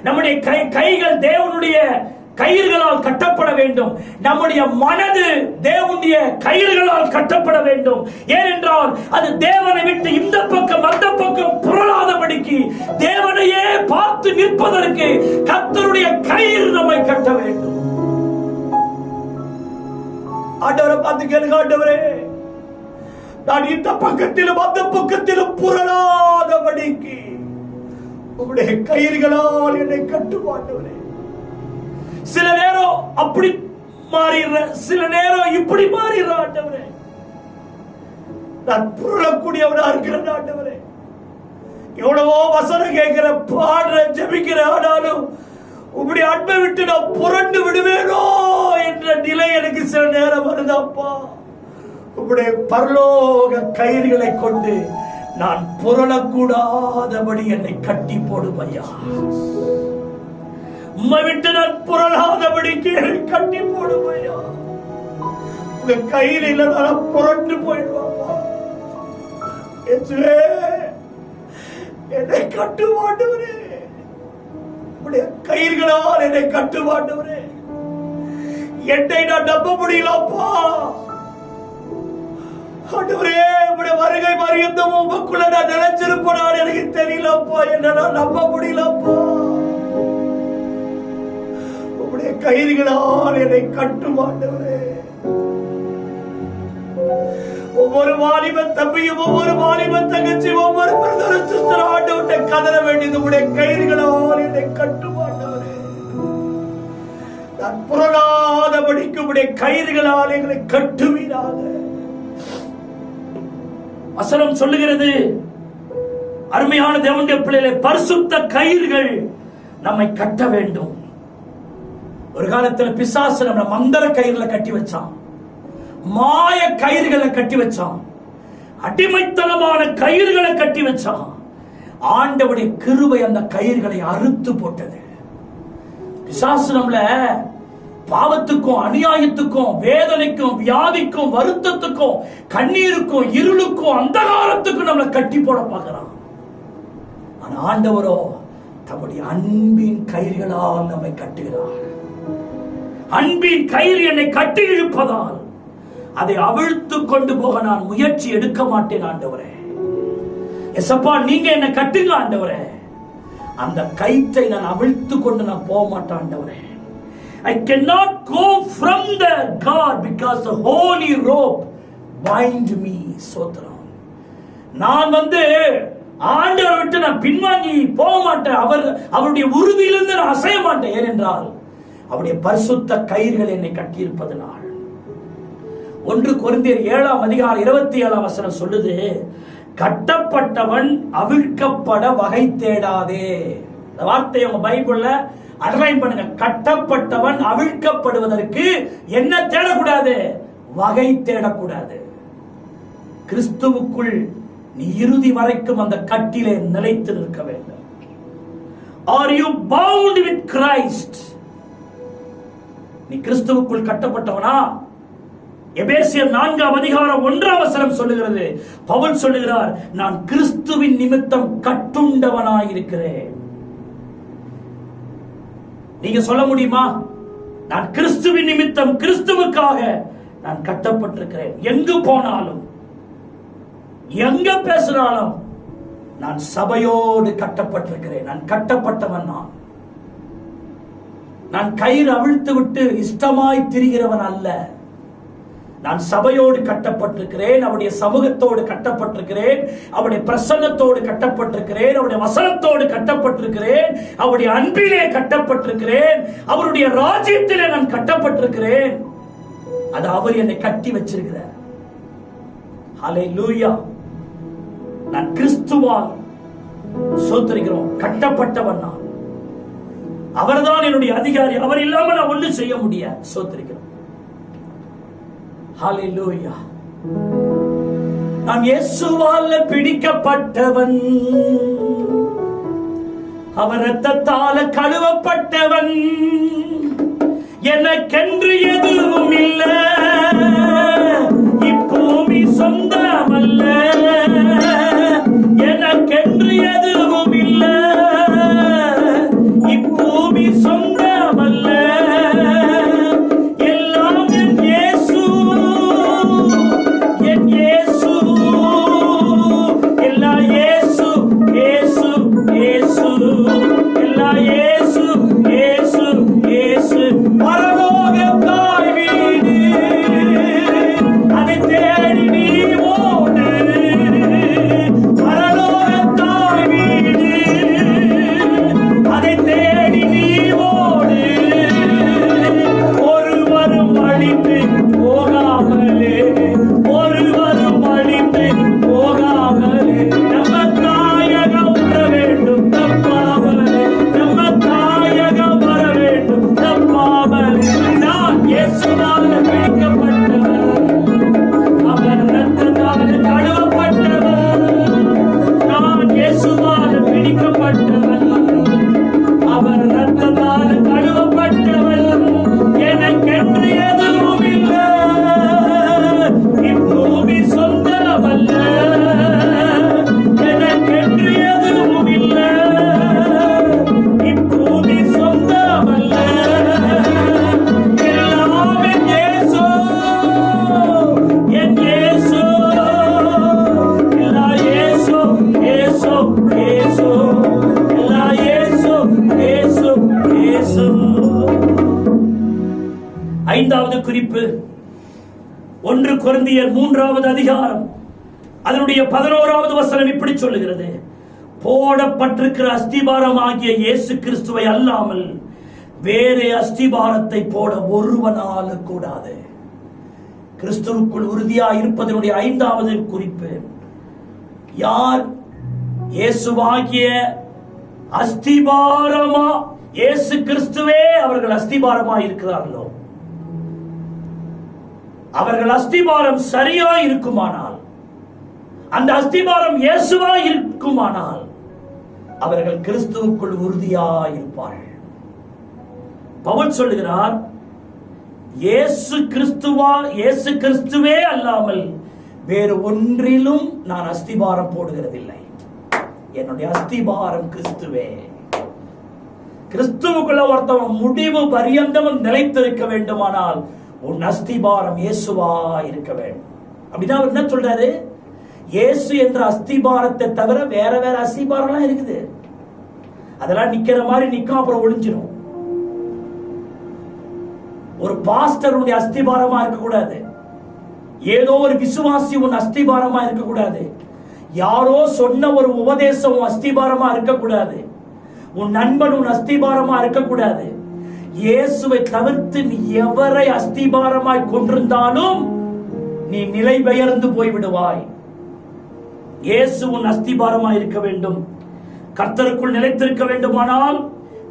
நம்முடைய கைகள் தேவனுடைய கயிறுகளால் கட்டப்பட வேண்டும். நம்முடைய மனது தேவனுடைய கயிறுகளால் கட்டப்பட வேண்டும். ஏனென்றால் அது தேவனை விட்டு இந்த பக்கம் அந்த பக்கம் புரளாதபடிக்கு, தேவனையே பார்த்து நிற்பதற்கு கர்த்தருடைய கயிறு நம்மை கட்ட வேண்டும். ஆண்டவரை பார்த்து கேளுங்க, ஆண்டவரே நான் இந்த பக்கத்திலும் அந்த பக்கத்திலும் புரளாதபடிக்கு உங்களுடைய கயிறுகளால் என்னை கட்டும் ஆண்டவரே. சில நேரம் அப்படி மாறிடுற, சில நேரம் இப்படி மாறிடுற ஆண்டவரே. நான் புரளக்கூடியவனா இருக்கிறேன் ஆண்டவரே. எவ்வளவோ வசனம் கேட்கிற, பாடுற, ஜெபிக்கிற, ஆனாலும் உங்களுடைய அன்பை விட்டு நான் புரண்டு விடுவேனோ என்ற நிலை எனக்கு சில நேரம் வருதப்பா. உங்களுடைய பரலோக கயிறுகளை கொண்டு நான் புரளக்கூடாதபடி என்னை கட்டி போடும் ஐயா. உம்மை விட்டு நான் புரளாதபடிக்கு என்னை கட்டி போடும் ஐயா. உங்க கையில் இல்ல புரண்டு போயிடுவாப்பா. என்னை கட்டு மாட்டவரே, உடைய கயிர்களால் என்னை கட்டு மாட்டவரே. என்னை நான் நம்ப முடியலப்பா. ஆண்டவரே, உடைய வருகை மரியந்தம் உமக்குள்ள நான் நினைச்சிருப்பேன் எனக்கு தெரியலப்பா. என்ன நான் நம்ப முடியலப்பா. உடைய கயிறுகளால் என்னை கட்டும் ஆண்டவரே. ஒவ்வொரு வாலிப தம்பியும், ஒவ்வொரு வாலிப தங்கச்சி, ஒவ்வொரு பிரதரும் சிஸ்டர் ஆண்டவர்கிட்ட கதற வேண்டியது, உடைய கயிறுகளால் என்னை கட்டும் ஆண்டவரே. நான் புரளாதபடிக்கு உடைய கயிறுகளால் எங்களை கட்டுவீராக. வசனம் சொல்லுகிறது, அருமையான தேவனுடைய பிள்ளைகளே, பரிசுத்த கயிறுகள் நம்மை கட்ட வேண்டும். ஒரு காலத்துல பிசாசு நம்மள மந்திர கயிறுல கட்டி வச்சான், மாய கயிறுகளை கட்டி வச்சான், அடிமைத்தனமான கயிறுகளை கட்டி வச்சான். ஆண்டவருடைய கிருபை அந்த கயிறுகளை அறுத்து போட்டது. பிசாசு நம்மள பாவத்துக்கும் அநியாயத்துக்கும் வேதனைக்கும் வியாதிக்கும் வருத்தத்துக்கும் கண்ணீருக்கும் இருளுக்கும் அந்தகாரத்துக்கும் நம்மளை கட்டி போட பார்க்கிறான். ஆனா ஆண்டவரோ தம்முடைய அன்பின் கயிறுகளால் நம்மை கட்டுகிறார். அன்பின் கயிறு என்னை கட்டி இழுப்பதால் அதை அவிழ்த்து கொண்டு போக நான் முயற்சி எடுக்க மாட்டேன். ஆண்டவரே, எசப்பா நீங்க என்னை கட்டுங்க ஆண்டவரே. அந்த கயிற்றை நான் அவிழ்த்து கொண்டு நான் போக மாட்டேன் ஆண்டவரே. I cannot go from the God because the holy rope bind me. சோத்ரம், நான் ஆண்டவரை விட்டு நான் பின்வாங்கி போக மாட்டேன். அவருடைய உறுதியிலிருந்து நான் அசைய மாட்டேன். ஏனென்றால் அவருடைய பரிசுத்த கயிறுகள் என்னை கட்டியிருப்பதனால். 1 கொரிந்தியர் 7:27 சொல்லுது, கட்டப்பட்டவன் அவிழ்க்கப்பட வகை தேடாதே. இந்த வார்த்தையை உங்க பைபிள்ல அண்டர்லைன் பண்ணுங்க. கட்டப்பட்டவன் அவிழ்க்கப்படுவதற்கு என்ன தேடக்கூடாது? வகை தேடக்கூடாது. கிறிஸ்துவுக்குள் நீ இறுதி வரைக்கும் அந்த கட்டிலே நிலைத்து நிற்க வேண்டும். Are you bound with Christ? நீ கிறிஸ்துவுக்குள் கட்டப்பட்டவனா? எபேசியர் 4:1 சொல்லுகிறது, பவுல் சொல்லுகிறார், நான் கிறிஸ்துவின் நிமித்தம் கட்டுண்டவனாயிருக்கிறேன். நீங்க சொல்ல முடியுமா? நான் கிறிஸ்துவின் நிமித்தம், கிறிஸ்துவுக்காக நான் கட்டப்பட்டிருக்கிறேன். எங்கு போனாலும் எங்க பேசினாலும் நான் சபையோடு கட்டப்பட்டிருக்கிறேன். நான் கட்டப்பட்டவன். நான் கயிறு அவிழ்த்து விட்டு இஷ்டமாய் திரிகிறவன் அல்ல. நான் சபையோடு கட்டப்பட்டிருக்கிறேன். அவருடைய சமூகத்தோடு கட்டப்பட்டிருக்கிறேன். அவருடைய பிரசன்னத்தோடு கட்டப்பட்டிருக்கிறேன். அவருடைய வசனத்தோடு கட்டப்பட்டிருக்கிறேன். அவருடைய அன்பிலே கட்டப்பட்டிருக்கிறேன். அவருடைய ராஜ்யத்திலே நான் கட்டப்பட்டிருக்கிறேன். அது அவர் என்னை கட்டி வச்சிருக்கிறார். ஹல்லேலூயா. நான் கிறிஸ்துவால் சோதரிக்கிறோம் கட்டப்பட்டவன். நான் அவர்தான் என்னுடைய அதிகாரி. அவர் இல்லாமல் நான் ஒன்றும் செய்ய முடியாது. சோதரிக்கிறோம். ஹல்லேலூயா. நான் இயேசுவால் பிடிக்கப்பட்டவன், அவர் இரத்தத்தால கழுவப்பட்டவன். எனக்கென்று எதுவும் இல்லை, இப்பூமி சொந்தமல்ல. எனக்கென்று எதுவும் இல்லை, இப்பூமி சொந்தமல்ல. எல்லாம் என் இயேசு, என் இயேசு, எல்லா இயேசு, இயேசு, இயேசு, எல்லா இயேசு, இயேசு, இயேசு. பரலோக தாய் வீடு, அதை தேடி நீ ஓடு. பரலோக தாய் வீடு, அதை தேடி நீ ஓடு. ஒருவரும் அழிந்து போகாமலே, ஒருவரும் அழிந்து போகாமலே நம்ம தாயகம் வர வேண்டும் தப்பாமலே. நம்ம தாயகம் வர வேண்டும் தப்பாமலே. நான் இயேசுவால் பிடிக்கப்பட்டவன், அவர் இரத்தத்தால் கழுவப்பட்டவன். நான் இயேசுவால் பிடிக்கப்பட்டவன், அவர் இரத்தத்தால் கழுவப்பட்டவன். எனக்கென்று எதுவும் இல்லை, இப்பூமி சொந்தமல்ல. எனக்கென்று எதுவும் இல்லை, இப்பூமி சொந்தமல்ல. எல்லாம் என் இயேசு, என் இயேசு, எல்லா இயேசு, இயேசு, இயேசு, எல்லா இயேசு, இயேசு, இயேசு. 5வது குறிப்பு 1 கொரிந்தியர் 3:அதிகாரம் அதனுடைய 11 இப்படி சொல்லுகிறது, போடப்பட்டிருக்கிற அஸ்திபாரம் ஆகிய இயேசு கிறிஸ்துவை அல்லாமல் வேறே அஸ்திபாரத்தை போட ஒருவனால கூடாது. கிறிஸ்துவுக்குள் உறுதியா இருப்பதனுடைய 5வது குறிப்பு, யார் இயேசுவாகிய அஸ்திபாரமா, இயேசு கிறிஸ்துவே அவர்கள் அஸ்திபாரமா இருக்கிறார்களோ, அவர்கள் அஸ்திபாரம் சரியா இருக்குமானால், அந்த அஸ்திபாரம் இயேசுவா இருக்குமானால், அவர்கள் கிறிஸ்துவுக்குள் உறுதியா இருப்பார்கள். பவுல் சொல்லுகிறார், இயேசு கிறிஸ்துவே அல்லாமல் வேறு ஒன்றிலும் நான் அஸ்திபாரம் போடுகிறதில்லை. என்னுடைய அஸ்திபாரம் கிறிஸ்துவே. கிறிஸ்துவுக்குள்ள ஒருத்தவன் முடிவு பரியந்தமும் நிலைத்திருக்க வேண்டுமானால் உன் அஸ்திபாரம் இயேசுவா இருக்க வேண்டும். அப்படின்னா என்ன சொல்றாரு? இயேசு என்ற அஸ்திபாரத்தை தவிர வேற வேற அஸ்திபாரம்லாம் இருக்குது. அதெல்லாம் நிக்கிற மாதிரி நிக்கும், அப்புறம் ஒளிஞ்சிடும். ஒரு பாஸ்டருடைய அஸ்திபாரமா இருக்கக்கூடாது. ஏதோ ஒரு விசுவாசி உன் அஸ்திபாரமா இருக்கக்கூடாது. யாரோ சொன்ன ஒரு உபதேசம் உன் அஸ்திபாரமா இருக்கக்கூடாது. உன் நண்பன் உன் அஸ்திபாரமா இருக்கக்கூடாது. இயேசுவை தவிர்த்து நீ எவரை அஸ்திபாரமாய் கொண்டிருந்தாலும் நீ நிலை பெயர்ந்து போய்விடுவாய். இயேசு உன் அஸ்திபாரமா இருக்க வேண்டும். கர்த்தருக்குள் நிலைத்திருக்க வேண்டுமானால்,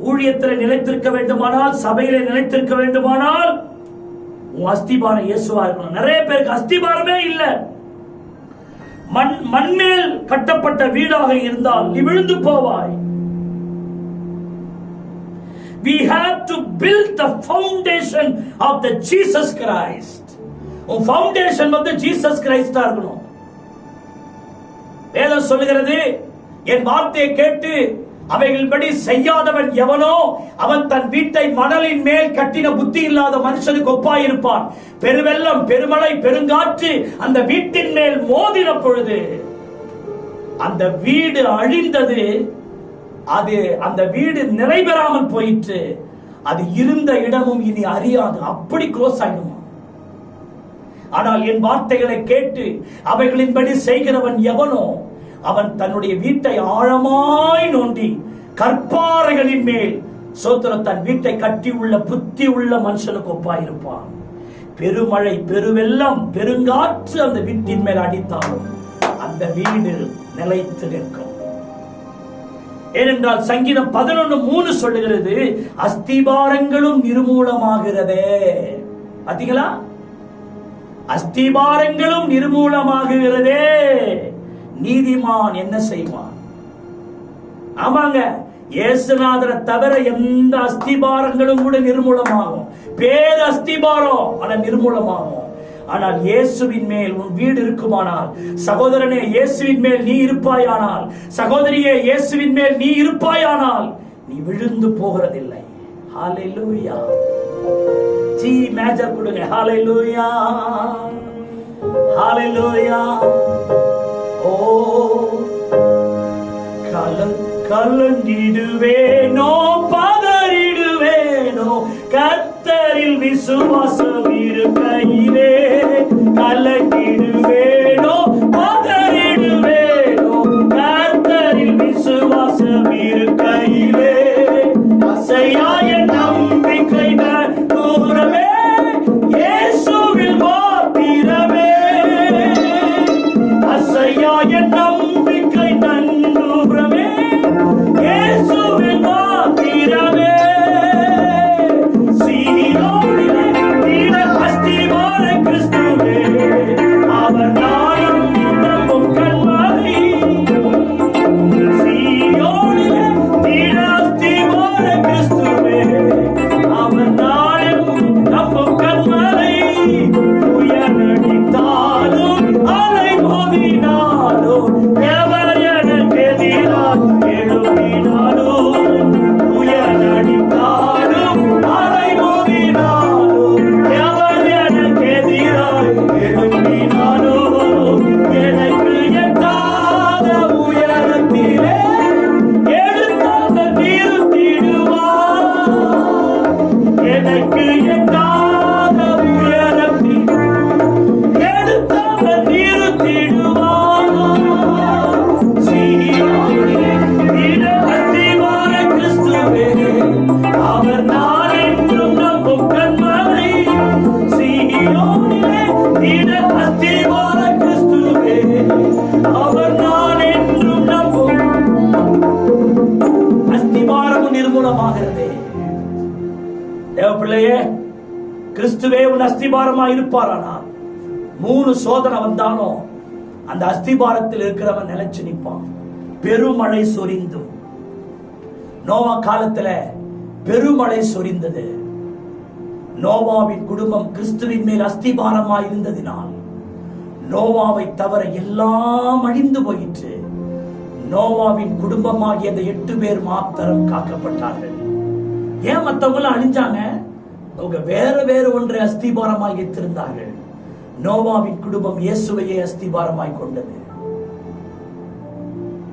ஊழியத்தில் நிலைத்திருக்க வேண்டுமானால், சபையில நிலைத்திருக்க வேண்டுமானால் உன் அஸ்திபாரம் இயேசுவா இருக்கணும். நிறைய பேருக்கு அஸ்திபாரமே இல்லை. மண்மேல் கட்டப்பட்ட வீடாக இருந்தால் நீ விழுந்து போவாய். We have to build the foundation of the Jesus Christ. உன் ஃபவுண்டேஷன் வந்து ஜீசஸ் கிரைஸ்டா இருக்கணும். வேதம் சொல்லுகிறது, என் வார்த்தையை கேட்டு அவைகளின்படி செய்யாதவன் எவனோ அவன் தன் வீட்டை மணலின் மேல் கட்டின புத்தி இல்லாத மனுஷனுக்கு ஒப்பாயிருப்பான். பெருவெள்ளம், பெருமழை, பெருங்காற்று அந்த வீட்டின் மேல் மோதின பொழுது அந்த வீடு அழிந்தது. அது அந்த வீடு நிறைவேறாமல் போயிற்று. அது இருந்த இடமும் இனி அறியாது. அப்படி க்ளோஸ் ஆயிடுமா? ஆனால் என் வார்த்தைகளை கேட்டு அவைகளின்படி செய்கிறவன் எவனோ அவன் தன்னுடைய வீட்டை ஆழமாய் நோண்டி கற்பாறைகளின் மேல் தன் வீட்டை கட்டி உள்ள புத்தி உள்ள மனுஷனுக்கு ஒப்பாயிருப்பான். பெருமழை, பெருவெள்ளம், பெருங்காற்று அந்த வீட்டின் மேல் அடித்தாலும் அந்த வீடு நிலைத்து நிற்கும். ஏனென்றால் சங்கீதம் 11:3 சொல்லுகிறது, அஸ்திபாரங்களும் நிர்மூலமாகிறதே. பாத்தீங்களா? அஸ்திபாரங்களும் நிர்மூலமாகிறதே, நீதிமான் என்ன செய்வான்? ஆமாங்க, இயேசுநாதரை தவிர எந்த அஸ்திபாரங்களும் கூட நிர்மூலமாகும். பேர் அஸ்திபாரம் ஆனா நிர்மூலமாகும். ஆனால் இயேசுவின் மேல் உன் வீடு இருக்குமானால், சகோதரனே இயேசுவின் மேல் நீ இருப்பாயானால், சகோதரியே இயேசுவின் மேல் நீ இருப்பாயானால் நீ விழுந்து போகிறதில்லை. ஹalleluya. ஜி மேஜர் கொடுங்க. ஹalleluya, ஹalleluya. ஓ கலங்கிடுவேனோ, பதறிடுவேனோ, கர்த்தரில் விசுவாசம் இருக்கையிலே. கலங்கிடுவேனோ, பதறிடுவேனோ, கர்த்தரில் விசுவாசம் இருக்கையிலே. அசையாய நம்பிக்கை தூரமே, இயேசுவில் மாத்திரமே. அசையாய நம்பிக்கை தூரமே, இயேசுவில் மாத்திரமே. சீயோனிலே நீல அஸ்திபார கிறிஸ்துவே, அவர் நாளும் நம்பும் கண்மணி. சீயோனிலே நீல நிர்மூலமாகிறது. தேவ பிள்ளையே, கிறிஸ்துவே உன் அஸ்திபாரமா இருப்பாரானால் 3 சோதனை வந்தாலும் அந்த அஸ்திபாரத்தில் இருக்கிறவன் நிலைச்சு நிற்பான். பெருமழை சொரிந்தும், நோவா காலத்துல பெருமழை சொரிந்தது. நோவாவின் குடும்பம் கிறிஸ்துவின் மேல் அஸ்திபாரமாய் இருந்ததினால் நோவாவை தவிர எல்லாம் அழிந்து போயிற்று. நோவாவின் குடும்பமாகிய அந்த 8 பேர் மாத்திரம் காக்கப்பட்டார்கள். ஏன் மற்றவங்க அழிஞ்சாங்க? அவங்க வேற வேற ஒன்றை அஸ்திபாரமாய் வைத்திருந்தார்கள். நோவாவின் குடும்பம் இயேசுவையே அஸ்திபாரமாய் கொண்டது.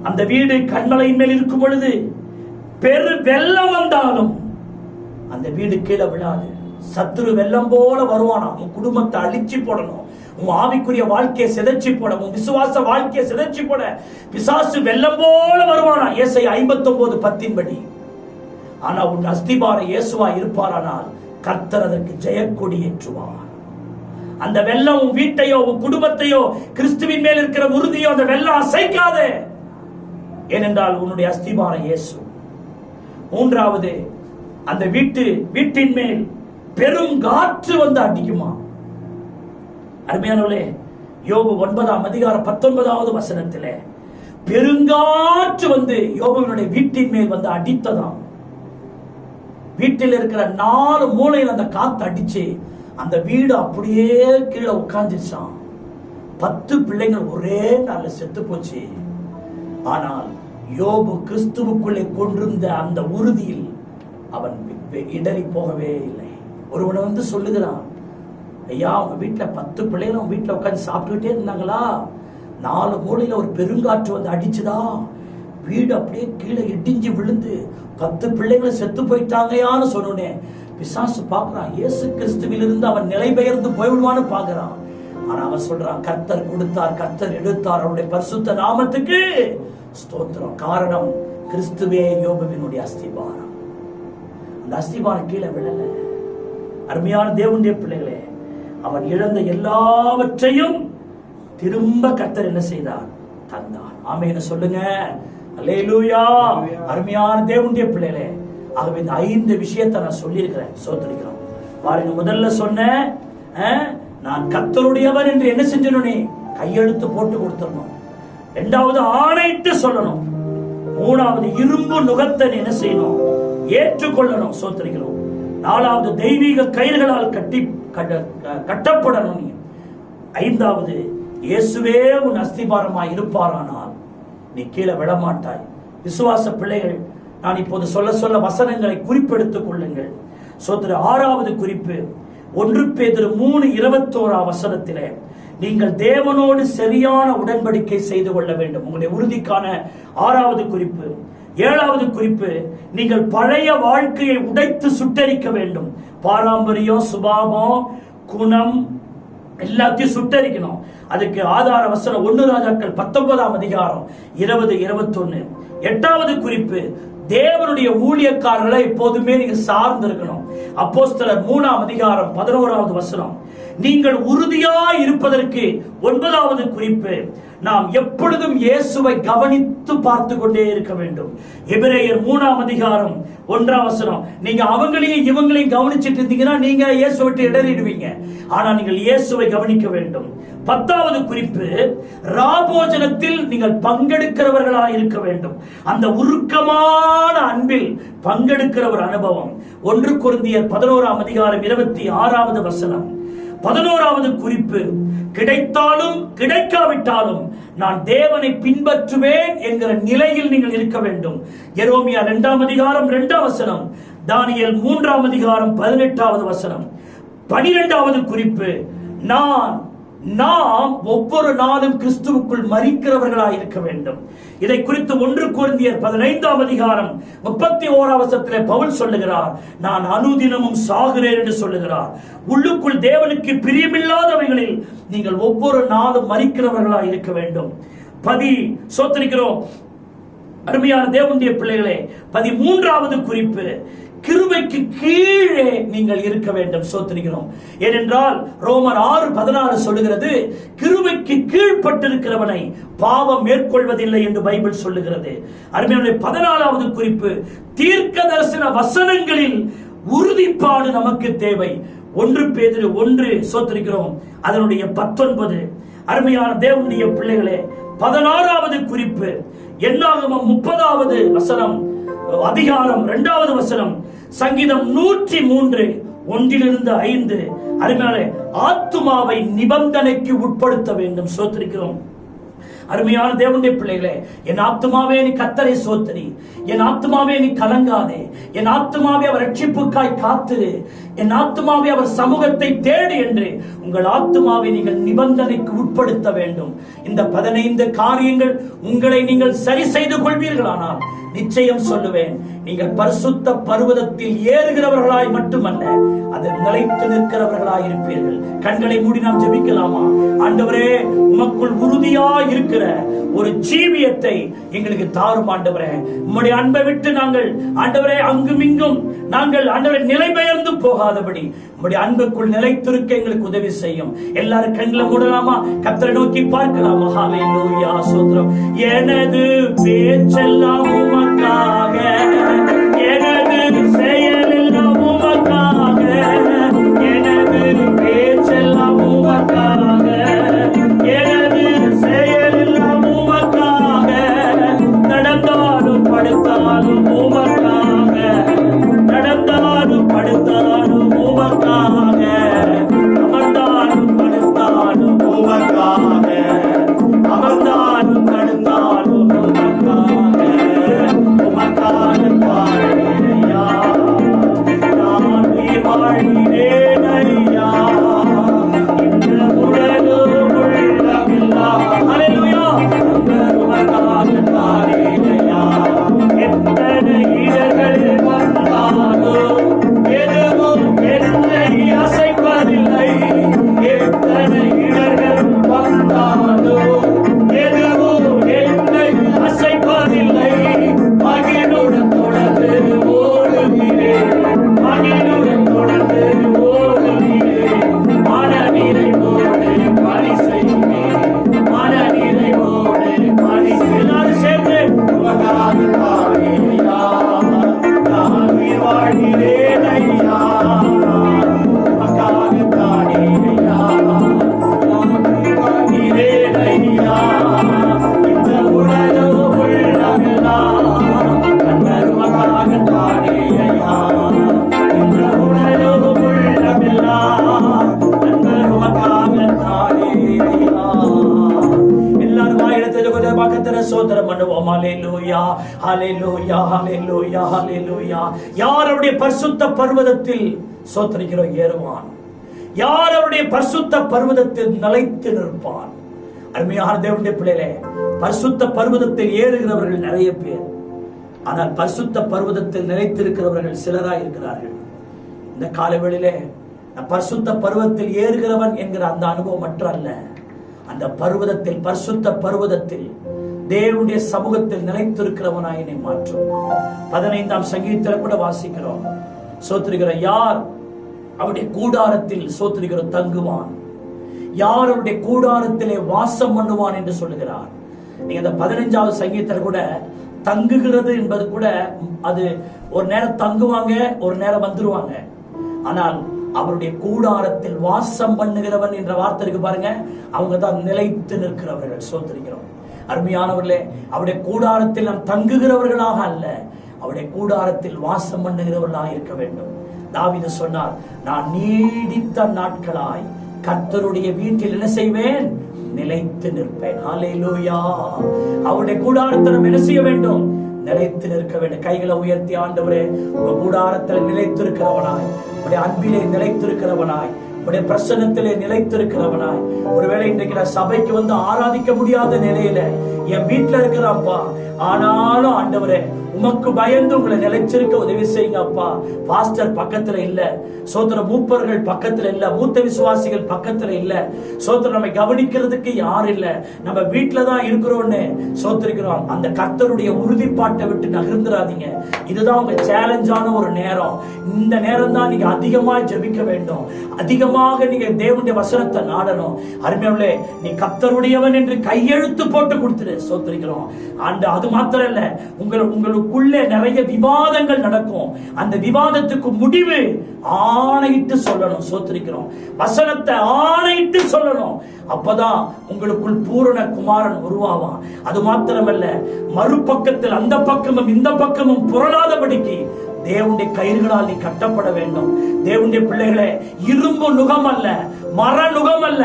அந்த வீடு கண்மலையின் மேல் இருக்கும் பொழுது பெரு வெள்ளம் வந்தாலும் அந்த வீடு கீழே விழாது. சத்துரு வெள்ளம் போல வருவானா, உன் குடும்பத்தை அழிச்சு போடணும், உன் ஆவிக்குரிய வாழ்க்கையை சிதைச்சி போட, உன் விசுவாச வாழ்க்கையை சிதைச்சி போட பிசாசு வெள்ளம் போல வருவானா. ஏசாயா 59:10 படி. ஆனா உன் அஸ்திபார இயேசுவா இருப்பாரானால் கர்த்தர் அதற்கு ஜெயக்கொடி ஏற்றுவார். அந்த வெள்ளம் உன் வீட்டையோ உன் குடும்பத்தையோ கிறிஸ்துவின் மேல் இருக்கிற உறுதியோ அந்த வெள்ளம் அசைக்காதே. ஏனென்றால் உன்னுடைய அஸ்திபார இயேசு. 3வது, அந்த வீட்டின் மேல் பெரும் காற்று வந்து அடிக்குமா. அருமையானவர்களே, யோபு 9:19 பெருங்காற்று வந்து யோபுவினுடைய வீட்டின் மேல் வந்து அடித்ததாம். வீட்டில் இருக்கிற 4 மூலையில் அந்த காத்து அடிச்சு அந்த வீடு அப்படியே கீழே உட்கார்ந்துச்சான். 10 பிள்ளைகள் ஒரே நாள்ல செத்து போச்சு. ஆனால் யோபு கிறிஸ்துவுக்குள்ளே கொண்டிருந்த அந்த உறுதியில் அவன் இடறி போகவே இல்லை. ஒருவனை வந்து சொல்லுகிறான், ஐயா உங்க வீட்டுல 10 பிள்ளைகளும் வீட்டுல உட்காந்து சாப்பிட்டுக்கிட்டே இருந்தாங்களா, 4 மூலையில ஒரு பெருங்காற்று வந்து அடிச்சுதா, வீடு அப்படியே கீழே இடிஞ்சு விழுந்து 10 பிள்ளைகளும் செத்து போயிட்டாங்கயான்னு சொன்னேன். பிசாசு பார்க்கிறான், இயேசு கிறிஸ்துவிலிருந்து அவன் நிலை பெயர்ந்து போய்விடுவான்னு பார்க்கிறான். ஆனா அவன் சொல்றான், கர்த்தர் கொடுத்தார், கர்த்தர் எடுத்தார், அவருடைய பரிசுத்த நாமத்துக்கு ஸ்தோத்திரம். காரணம், கிறிஸ்துவே யோபுவினுடைய அஸ்திபாரம். அந்த அஸ்திபாரம் கீழே விழல. அருமையான தேவனுடைய பிள்ளைகளே, அவன் இழந்த எல்லாவற்றையும் திரும்ப கர்த்தர் என்ன செய்தார்? தந்தார். ஆமென் சொல்லுங்க. அல்லேலூயா. அருமையான தேவனுடைய பிள்ளைகளே, ஆகவே இந்த 5 விஷயத்தை நான் சொல்லியிருக்கிறேன். சோதரிக்கிறோம் பாருங்க. முதல்ல சொன்னேன், நான் கர்த்தருடையவர் என்று என்ன செஞ்சனே கையெழுத்து போட்டு கொடுத்துடணும். 2வது ஆணையிட்டு சொல்லணும். 3வது இரும்பு நுகத்தை என்ன செய்யணும்? ஏற்றுக்கொள்ளணும். சோதரிக்கிறோம். 4வது தெய்வீக கயிறுகளால் கட்டப்படணும். 5வது இயேசுவே உன் அஸ்திபாரமாய் இருப்பாரானால் நீ கீழே விடமாட்டாய். விசுவாச பிள்ளைகள், நான் இப்போது சொல்ல வசனங்களை குறிப்பெடுத்துக் கொள்ளுங்கள். சோதர 6வது குறிப்பு 1 பேதுரு 3:21 நீங்கள் தேவனோடு சரியான உடன்படிக்கை செய்து கொள்ள வேண்டும். உங்களுடைய உறுதிக்கான 6வது குறிப்பு. 7வது குறிப்பு, நீங்கள் பழைய வாழ்க்கையை உடைத்து சுட்டரிக்க வேண்டும். பாரம்பரியம், சுபாவம், குணம் எல்லாத்தையும் சுட்டரிக்கணும். அதுக்கு ஆதார வசனம் 1 ராஜாக்கள் 19:20-21. 8வது குறிப்பு, தேவனுடைய ஊழியக்காரர்களை எப்போதுமே நீங்க சார்ந்து இருக்கணும். அப்போஸ்தலர் 3:11 நீங்கள் உறுதியாய் இருப்பதற்கு 9வது குறிப்பு, நாம் எப்பொழுதும் இயேசுவை கவனித்து பார்த்து கொண்டே இருக்க வேண்டும். எபிரேயர் 3:1 நீங்க அவங்களையும் இவங்களையும் கவனிச்சிட்டு இருந்தீங்கன்னா நீங்க இயேசு விட்டு இடறிடுவீங்க. ஆனா நீங்கள் இயேசுவை கவனிக்க வேண்டும். 10வது குறிப்பு, ராபோஜனத்தில் நீங்கள் பங்கெடுக்கிறவர்களாக இருக்க வேண்டும். அந்த உருக்கமான அன்பில் பங்கெடுக்கிற ஒரு அனுபவம். 1 கொரிந்தியர் 11:26 11வது குறிப்பு, கிடைத்தாலும் கிடைக்காவிட்டாலும் நான் தேவனை பின்பற்றுவேன் என்கிற நிலையில் நீங்கள் இருக்க வேண்டும். எரோமியா 2:2 தானியேல் 3:18 12வது குறிப்பு, நாம் ஒவ்வொரு நாளும் கிறிஸ்துவுக்குள் மரிக்கிறவர்களாய் இருக்க வேண்டும். இதை குறித்து 1 கொரிந்தியர் 15:31 பவுல் சொல்லுகிறார், நான் அனுதினமும் சாகிறேன் என்று சொல்லுகிறார். உள்ளுக்குள் தேவனுக்கு பிரியமில்லாதவைகளில் நீங்கள் ஒவ்வொரு நாளும் மரிக்கிறவர்களாய் இருக்க வேண்டும். சோத்திரிக்கிறோம். அருமையான தேவனுடைய பிள்ளைகளே, 13வது குறிப்பு, கிருபைக்கு கீழே நீங்கள் இருக்க வேண்டும். சோத்திரிக்கிறோம். ஏனென்றால் ரோமர் 6:16 சொல்லுகிறது, கிருபைக்கு கீழ்ப்பட்டிருக்கிறவனை பாவம் மேற்கொள்வதில்லை என்று பைபிள் சொல்லுகிறது. அருமையான 14வது குறிப்பு, தீர்க்க தரிசன வசனங்களில் உறுதிப்பாடு நமக்கு தேவை. 1 பேதுரு 1 சோத்திரிக்கிறோம், அதனுடைய 19. அருமையான தேவனுடைய பிள்ளைகளே, 16வது குறிப்பு, என்னாகமம் 30வது வசனம் அதிகாரம் 2வது வசனம், சங்கீதம் 103 1-5. அருமையான ஆத்துமாவை நிபந்தனைக்கு உட்படுத்த வேண்டும். சோத்திரிக்கிறோம். அருமையான தேவனுடைய பிள்ளைகளே, என் ஆத்துமாவே நீ கர்த்தரை சோத்திரி, என் ஆத்துமாவே நீ கலங்காதே, என் ஆத்துமாவே அவர் ரட்சிப்புக்காய் காத்திரு, என் ஆத்துமாவே அவர் சமூகத்தை தேடு என்று உங்கள் ஆத்துமாவை நீங்கள் நிபந்தனைக்கு உட்படுத்த வேண்டும். இந்த 15 காரியங்கள் உங்களை நீங்கள் சரி செய்து கொள்வீர்களானால் நிச்சயம் சொல்லுவேன், நீங்கள் பரிசுத்த பர்வதத்தில் ஏறுகிறவர்களாய் மட்டுமல்ல, அதில் நிலைத்து நிற்கிறவர்களாய் இருப்பீர்கள். கண்களை மூடி நாம் ஜெபிக்கலாமா? ஆண்டவரே, உமக்குள் உறுதியாய் இருக்கிற ஒரு ஜீவியத்தை எங்களுக்கு தாரும் ஆண்டவரே. உம்முடைய அன்பை விட்டு நாங்கள் ஆண்டவரே அங்கும் இங்கும் நாங்கள் ஆண்டவரே நிலை பெயர்ந்து போகாதபடி உம்முடைய அன்புக்குள் நிலைத்திருக்க எங்களுக்கு உதவி செய்யும். எல்லாரும் கண்களை மூடலாமா? கர்த்தரை நோக்கி பார்க்கலாமா? ஹல்லேலூயா, ஸ்தோத்திரம். எனது பேச்செல்லாம் உமக்காக, எனது செயலெல்லாம் உமக்காக, எனது பேச்செல்லாம் உமக்காக, எனது செயலெல்லாம் உமக்காக, நடந்தாலும் படுத்தாலும் உமக்காக, நடந்தாலும் படுத்தாலும் உமக்காக, அமர்ந்தாலும் படுத்தாலும் உமக்காக, அமர்ந்தாலும் படுத்தாலும் உமக்காக, உமக்காக பாடுகிறேயா, நான் உயிர் வாழ்கிறேன் ஐயா, இந்த உடலும் உள்ளமில்லா. ஹல்லேலூயா. உமக்காக பாடுகிறேயா, எத்தனை இடர்கள் வந்தாலும் எதுவும் என்னை அசைப்பதில்லை, எத்தனை இடர்கள் வந்தாலும் எதுவும் என்னை அசைப்பதில்லை, மகிழுடன் தொடர்ந்து ஓடுகிறேன், மகிழுடன் தொடர்ந்து ஓடுகிறேன், மனநிறைவோடு பணி செய்வேன், மனநிறைவோடு பணி செய்வேன். எல்லாரும் சேர்ந்து உமக்காக பாடுகிறேயா, நான் உயிர் வாழ்கிறேன் ஐயா, உமக்காக பாடுகிறேயா, நான் உயிர் வாழ்கிறேன் ஐயா, இந்த உடலோ உள்ளமெல்லாம் கர்த்தர் உமக்காக பாடுகிறேயா, இந்த உடலோ உள்ளமெல்லாம் கர்த்தர் உமக்காக பாடுகிறேயா. எல்லாரும் வாயிடத்தை கொஞ்சம் பக்கத்துல சோதரம் பண்ணுவோம். ஹல்லேலூயா, ஹல்லேலூயா, ஹல்லேலூயா, ஹல்லேலூயா. யார் அவருடைய பரிசுத்த பர்வதத்தில் சோதரிக்கிறோம் ஏறுவான்? யார் அவருடைய பரிசுத்த பர்வதத்தில் நிலைத்து நிற்பான்? அருமையான தேவனுடைய பிள்ளைகளே, பரிசுத்த பர்வதத்தில் ஏறுகிறவர்கள் நிறைய பேர், ஆனால் பரிசுத்த பர்வதத்தில் நிலைத்திருக்கிறவர்கள் சிலராய் இருக்கிறார்கள். இந்த காலவெளியிலே பரிசுத்த பர்வதத்தில் ஏறுகிறவன் என்கிற அந்த அனுபவம் மற்றல்ல, அந்த பர்வதத்தில் பரிசுத்த பர்வதத்தில் தேவனுடைய சமூகத்தில் நிலைத்திருக்கிறவனாய் என்னை மாற்றும். 15ஆம் சங்கீதத்தில் கூட வாசிக்கிறோம், சோத்திரிக்கிற யார் அவருடைய கூடாரத்தில் சோத்திரிக்கிற தங்குவான், யார் அவருடைய கூடாரத்திலே வாசம் பண்ணுவான் என்று சொல்லுகிறார். நீங்க அந்த 15வது சங்கீதத்தில் கூட தங்குகிறது என்பது கூட, அது ஒரு நேரம் தங்குவாங்க, ஒரு நேரம் வந்துருவாங்க. ஆனால் அவருடைய கூடாரத்தில் வாசம் பண்ணுகிறவன் என்ற வார்த்தை இருக்கு பாருங்க, அவங்க தான் நிலைத்து நிற்கிறவர்கள். சோத்திரிக்கிறோம். அருமையானவர்களே, அவருடைய கூடாரத்தில் நாம் தங்குகிறவர்களாக அல்ல, அவருடைய கூடாரத்தில் வாசம் பண்ணுகிறவர்களாக இருக்க வேண்டும். தாவீது சொன்னார், நான் நீடித்த நாட்களாய் கர்த்தருடைய வீட்டில் என்ன செய்வேன்? நிலைத்து நிற்பேன். ஹல்லேலூயா. அவருடைய கூடாரத்தில் நாம் என்ன செய்ய வேண்டும்? நிலைத்து நிற்க வேண்டும். கைகளை உயர்த்தி, ஆண்டவரே, உங்க கூடாரத்தில் நிலைத்திருக்கிறவனாய், உடைய அன்பிலே நிலைத்திருக்கிறவனாய், உடைய பிரசன்னத்திலே நிலைத்திருக்கிறவனாய், ஒருவேளை இன்றைக்கு நான் சபைக்கு வந்து ஆராதிக்க முடியாத நிலையில என் வீட்டுல இருக்கிறான்ப்பா, ஆனாலும் ஆண்டவரே உமக்கு பயந்து உங்களை நிலைச்சிருக்க உதவி செய்யுங்க அப்பா. பாஸ்டர் பக்கத்துல இல்ல, சோதர மூப்பர்கள் பக்கத்துல இல்ல, மூத்த விசுவாசிகள் பக்கத்துல இல்ல, சோதர நம்மை கவனிக்கிறதுக்கு யார் இல்ல, நம்ம வீட்டுலதான் இருக்கிறோம்னு சோத்திருக்கிறோம். அந்த கர்த்தருடைய உறுதிப்பாட்டை விட்டு நகர்ந்துடாதீங்க. இதுதான் உங்க சேலஞ்சான ஒரு நேரம். இந்த நேரம் தான் நீங்க அதிகமா ஜெபிக்க வேண்டும், அதிகமாக நீங்க தேவனுடைய வசனத்தை நாடணும். அருமையானவர்களே, நீ கர்த்தருடையவன் என்று கையெழுத்து போட்டு கொடுத்துரு. சோத்திருக்கிறோம். அது மாத்திரம் இல்ல, உங்களுக்குள்ளே நிறைய விவாதங்கள் நடக்கும். அந்த விவாதத்துக்கு முடிவு ஆணையிட்டு சொல்லணும். சோத்திருக்கிறோம். வசனத்தை ஆணையிட்டு சொல்லணும். அப்பதான் உங்களுக்குள் பூரண குமாரன் உருவாவான். அது மாத்திரமல்ல, மறுபக்கத்தில் அந்த பக்கமும் இந்த பக்கமும் புரளாதபடிக்கு தேவனுடைய கயிறுகளால் நீ கட்டப்பட வேண்டும். தேவனுடைய பிள்ளைகளே, இரும்பு நுகம் அல்ல, மர நுகம் அல்ல,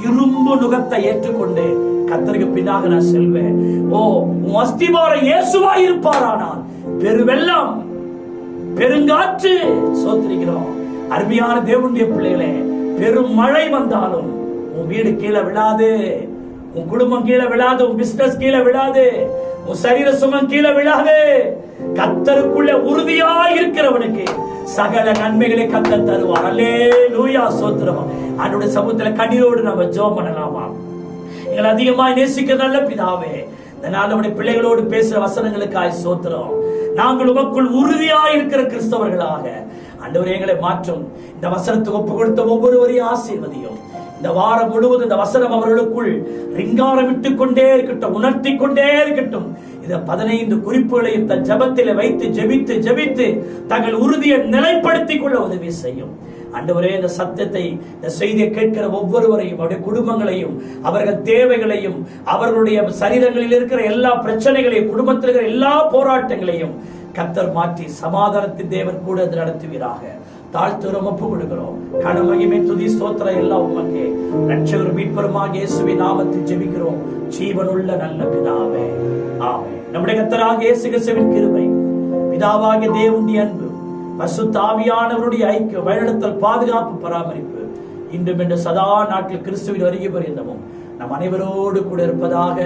இரும்பு நுகத்தை ஏற்றுக்கொண்டு கர்த்தருக்கு பின்னாக நான் செல்வேன். உன் அஸ்திபாரம் இயேசுவா இருப்பாரானால் பெருவெள்ளம், பெருங்காற்று, சோத்திரிக்கிறோம். அருமையான தேவனுடைய பிள்ளைகளே, பெரும் மழை வந்தாலும் உன் வீடு கீழே விழாது, உன் குடும்பம் கீழே விழாது, உன் பிசினஸ் கீழே விழாது, உன் சரீர சுகம் கீழே விழாது. கர்த்தருக்குள்ள உறுதியா இருக்கிறவனுக்கு சகல நன்மைகளை கர்த்தர் தருவார். அல்லேலூயா, ஸ்தோத்திரம். ஆண்டவருடைய சமூகத்துல கண்ணீரோடு நம்ம ஜெபம் பண்ணலாமா? எங்களை அதிகமாய் நேசிக்கிற நல்ல பிதாவே, இந்த நாள் நம்முடைய பிள்ளைகளோடு பேசுற வசனங்களுக்காய் ஸ்தோத்திரம். நாங்கள் உமக்குள் உறுதியாய் இருக்கிற கிறிஸ்தவர்களாக ஆண்டவரே எங்களை மாற்றும். இந்த வசனத்துக்கு ஒப்பு கொடுத்த ஒவ்வொருவரையும் ஆசீர்வதியும். இந்த வாரம் முழுவதும் இந்த வசனம் அவர்களுக்குள் ரிங்காரம் விட்டுக் கொண்டே இருக்கட்டும், உணர்த்தி கொண்டே இருக்கட்டும். இந்த 15 குறிப்புகளையும் தன் ஜபத்திலே வைத்து ஜெபித்து ஜெபித்து தங்கள் உறுதியை நிலைப்படுத்திக் கொள்ள உதவி செய்யும். ஆண்டவரே, இந்த சத்தியத்தை, இந்த செய்தியை கேட்கிற ஒவ்வொருவரையும், அவருடைய குடும்பங்களையும், அவர்கள் தேவைகளையும், அவர்களுடைய சரீரங்களில் இருக்கிற எல்லா பிரச்சனைகளையும், குடும்பத்தில் இருக்கிற எல்லா போராட்டங்களையும் கர்த்தர் மாற்றி சமாதானத்தின் தேவன் கூட நடத்துவீராக. தாழ்த்துறோம், ஒப்பு கொடுக்கிறோம். கனமகிமை, துதி, ஸ்தோத்திரம் எல்லாம் உமக்கே. ரட்சகர் மீட்பருமாக இயேசுவின் நாமத்தில் ஜெபிக்கிறோம் ஜீவனுள்ள நல்ல பிதாவே, ஆமென். நம்முடைய கர்த்தராகிய இயேசு கிறிஸ்துவின் கிருபை, பிதாவாகிய தேவனுடைய அன்பு, பரிசுத்த ஆவியானவருடைய ஐக்கியம், வழிநடத்தல், பாதுகாப்பு, பராமரிப்பு இன்றும் என்று சதா நாட்கள் கிறிஸ்துவின் வருகை பரியந்தமும் நம் அனைவரோடு கூட இருப்பதாக.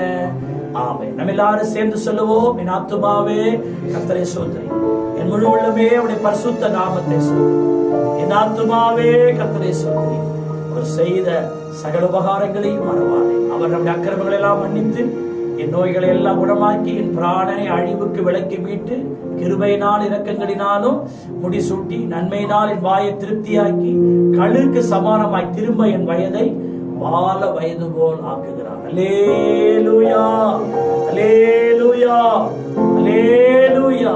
ஆமென். நம்ம எல்லாரும் சேர்ந்து சொல்லுவோம். என் ஆத்துமாவே கர்த்தரை ஸ்தோத்திரி, என் முழு உள்ளமே அவருடைய பரிசுத்த நாமத்தை ஸ்தோத்திரி. என் ஆத்துமாவே கர்த்தரை ஸ்தோத்திரி, அவர் செய்த சகல உபகாரங்களையும் மறவாதே. அவர் நம்முடைய அக்கிரமங்களை எல்லாம் மன்னித்து என் நோய்களை எல்லாம் குணமாக்கி என் பிராணனை அழிவுக்கு விலக்கி மீட்டு கிருபையினால் இரக்கங்களினாலும் முடிசூட்டி நன்மையினால் என் வாயை திருப்தியாக்கி கழுக்கு சமானமாய் திரும்ப என் வயதை வால வயது போல் ஆக்குகிறார். அல்லேலூயா, அல்லேலூயா, அல்லேலூயா.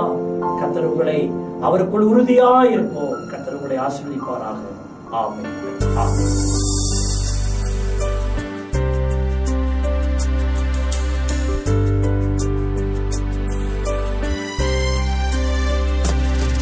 கர்த்தர் உங்களை அவருக்குள் உறுதியாய் இருப்போம். கர்த்தர் உங்களை ஆசீர்வதிப்பாராக. ஆமென், ஆமென்.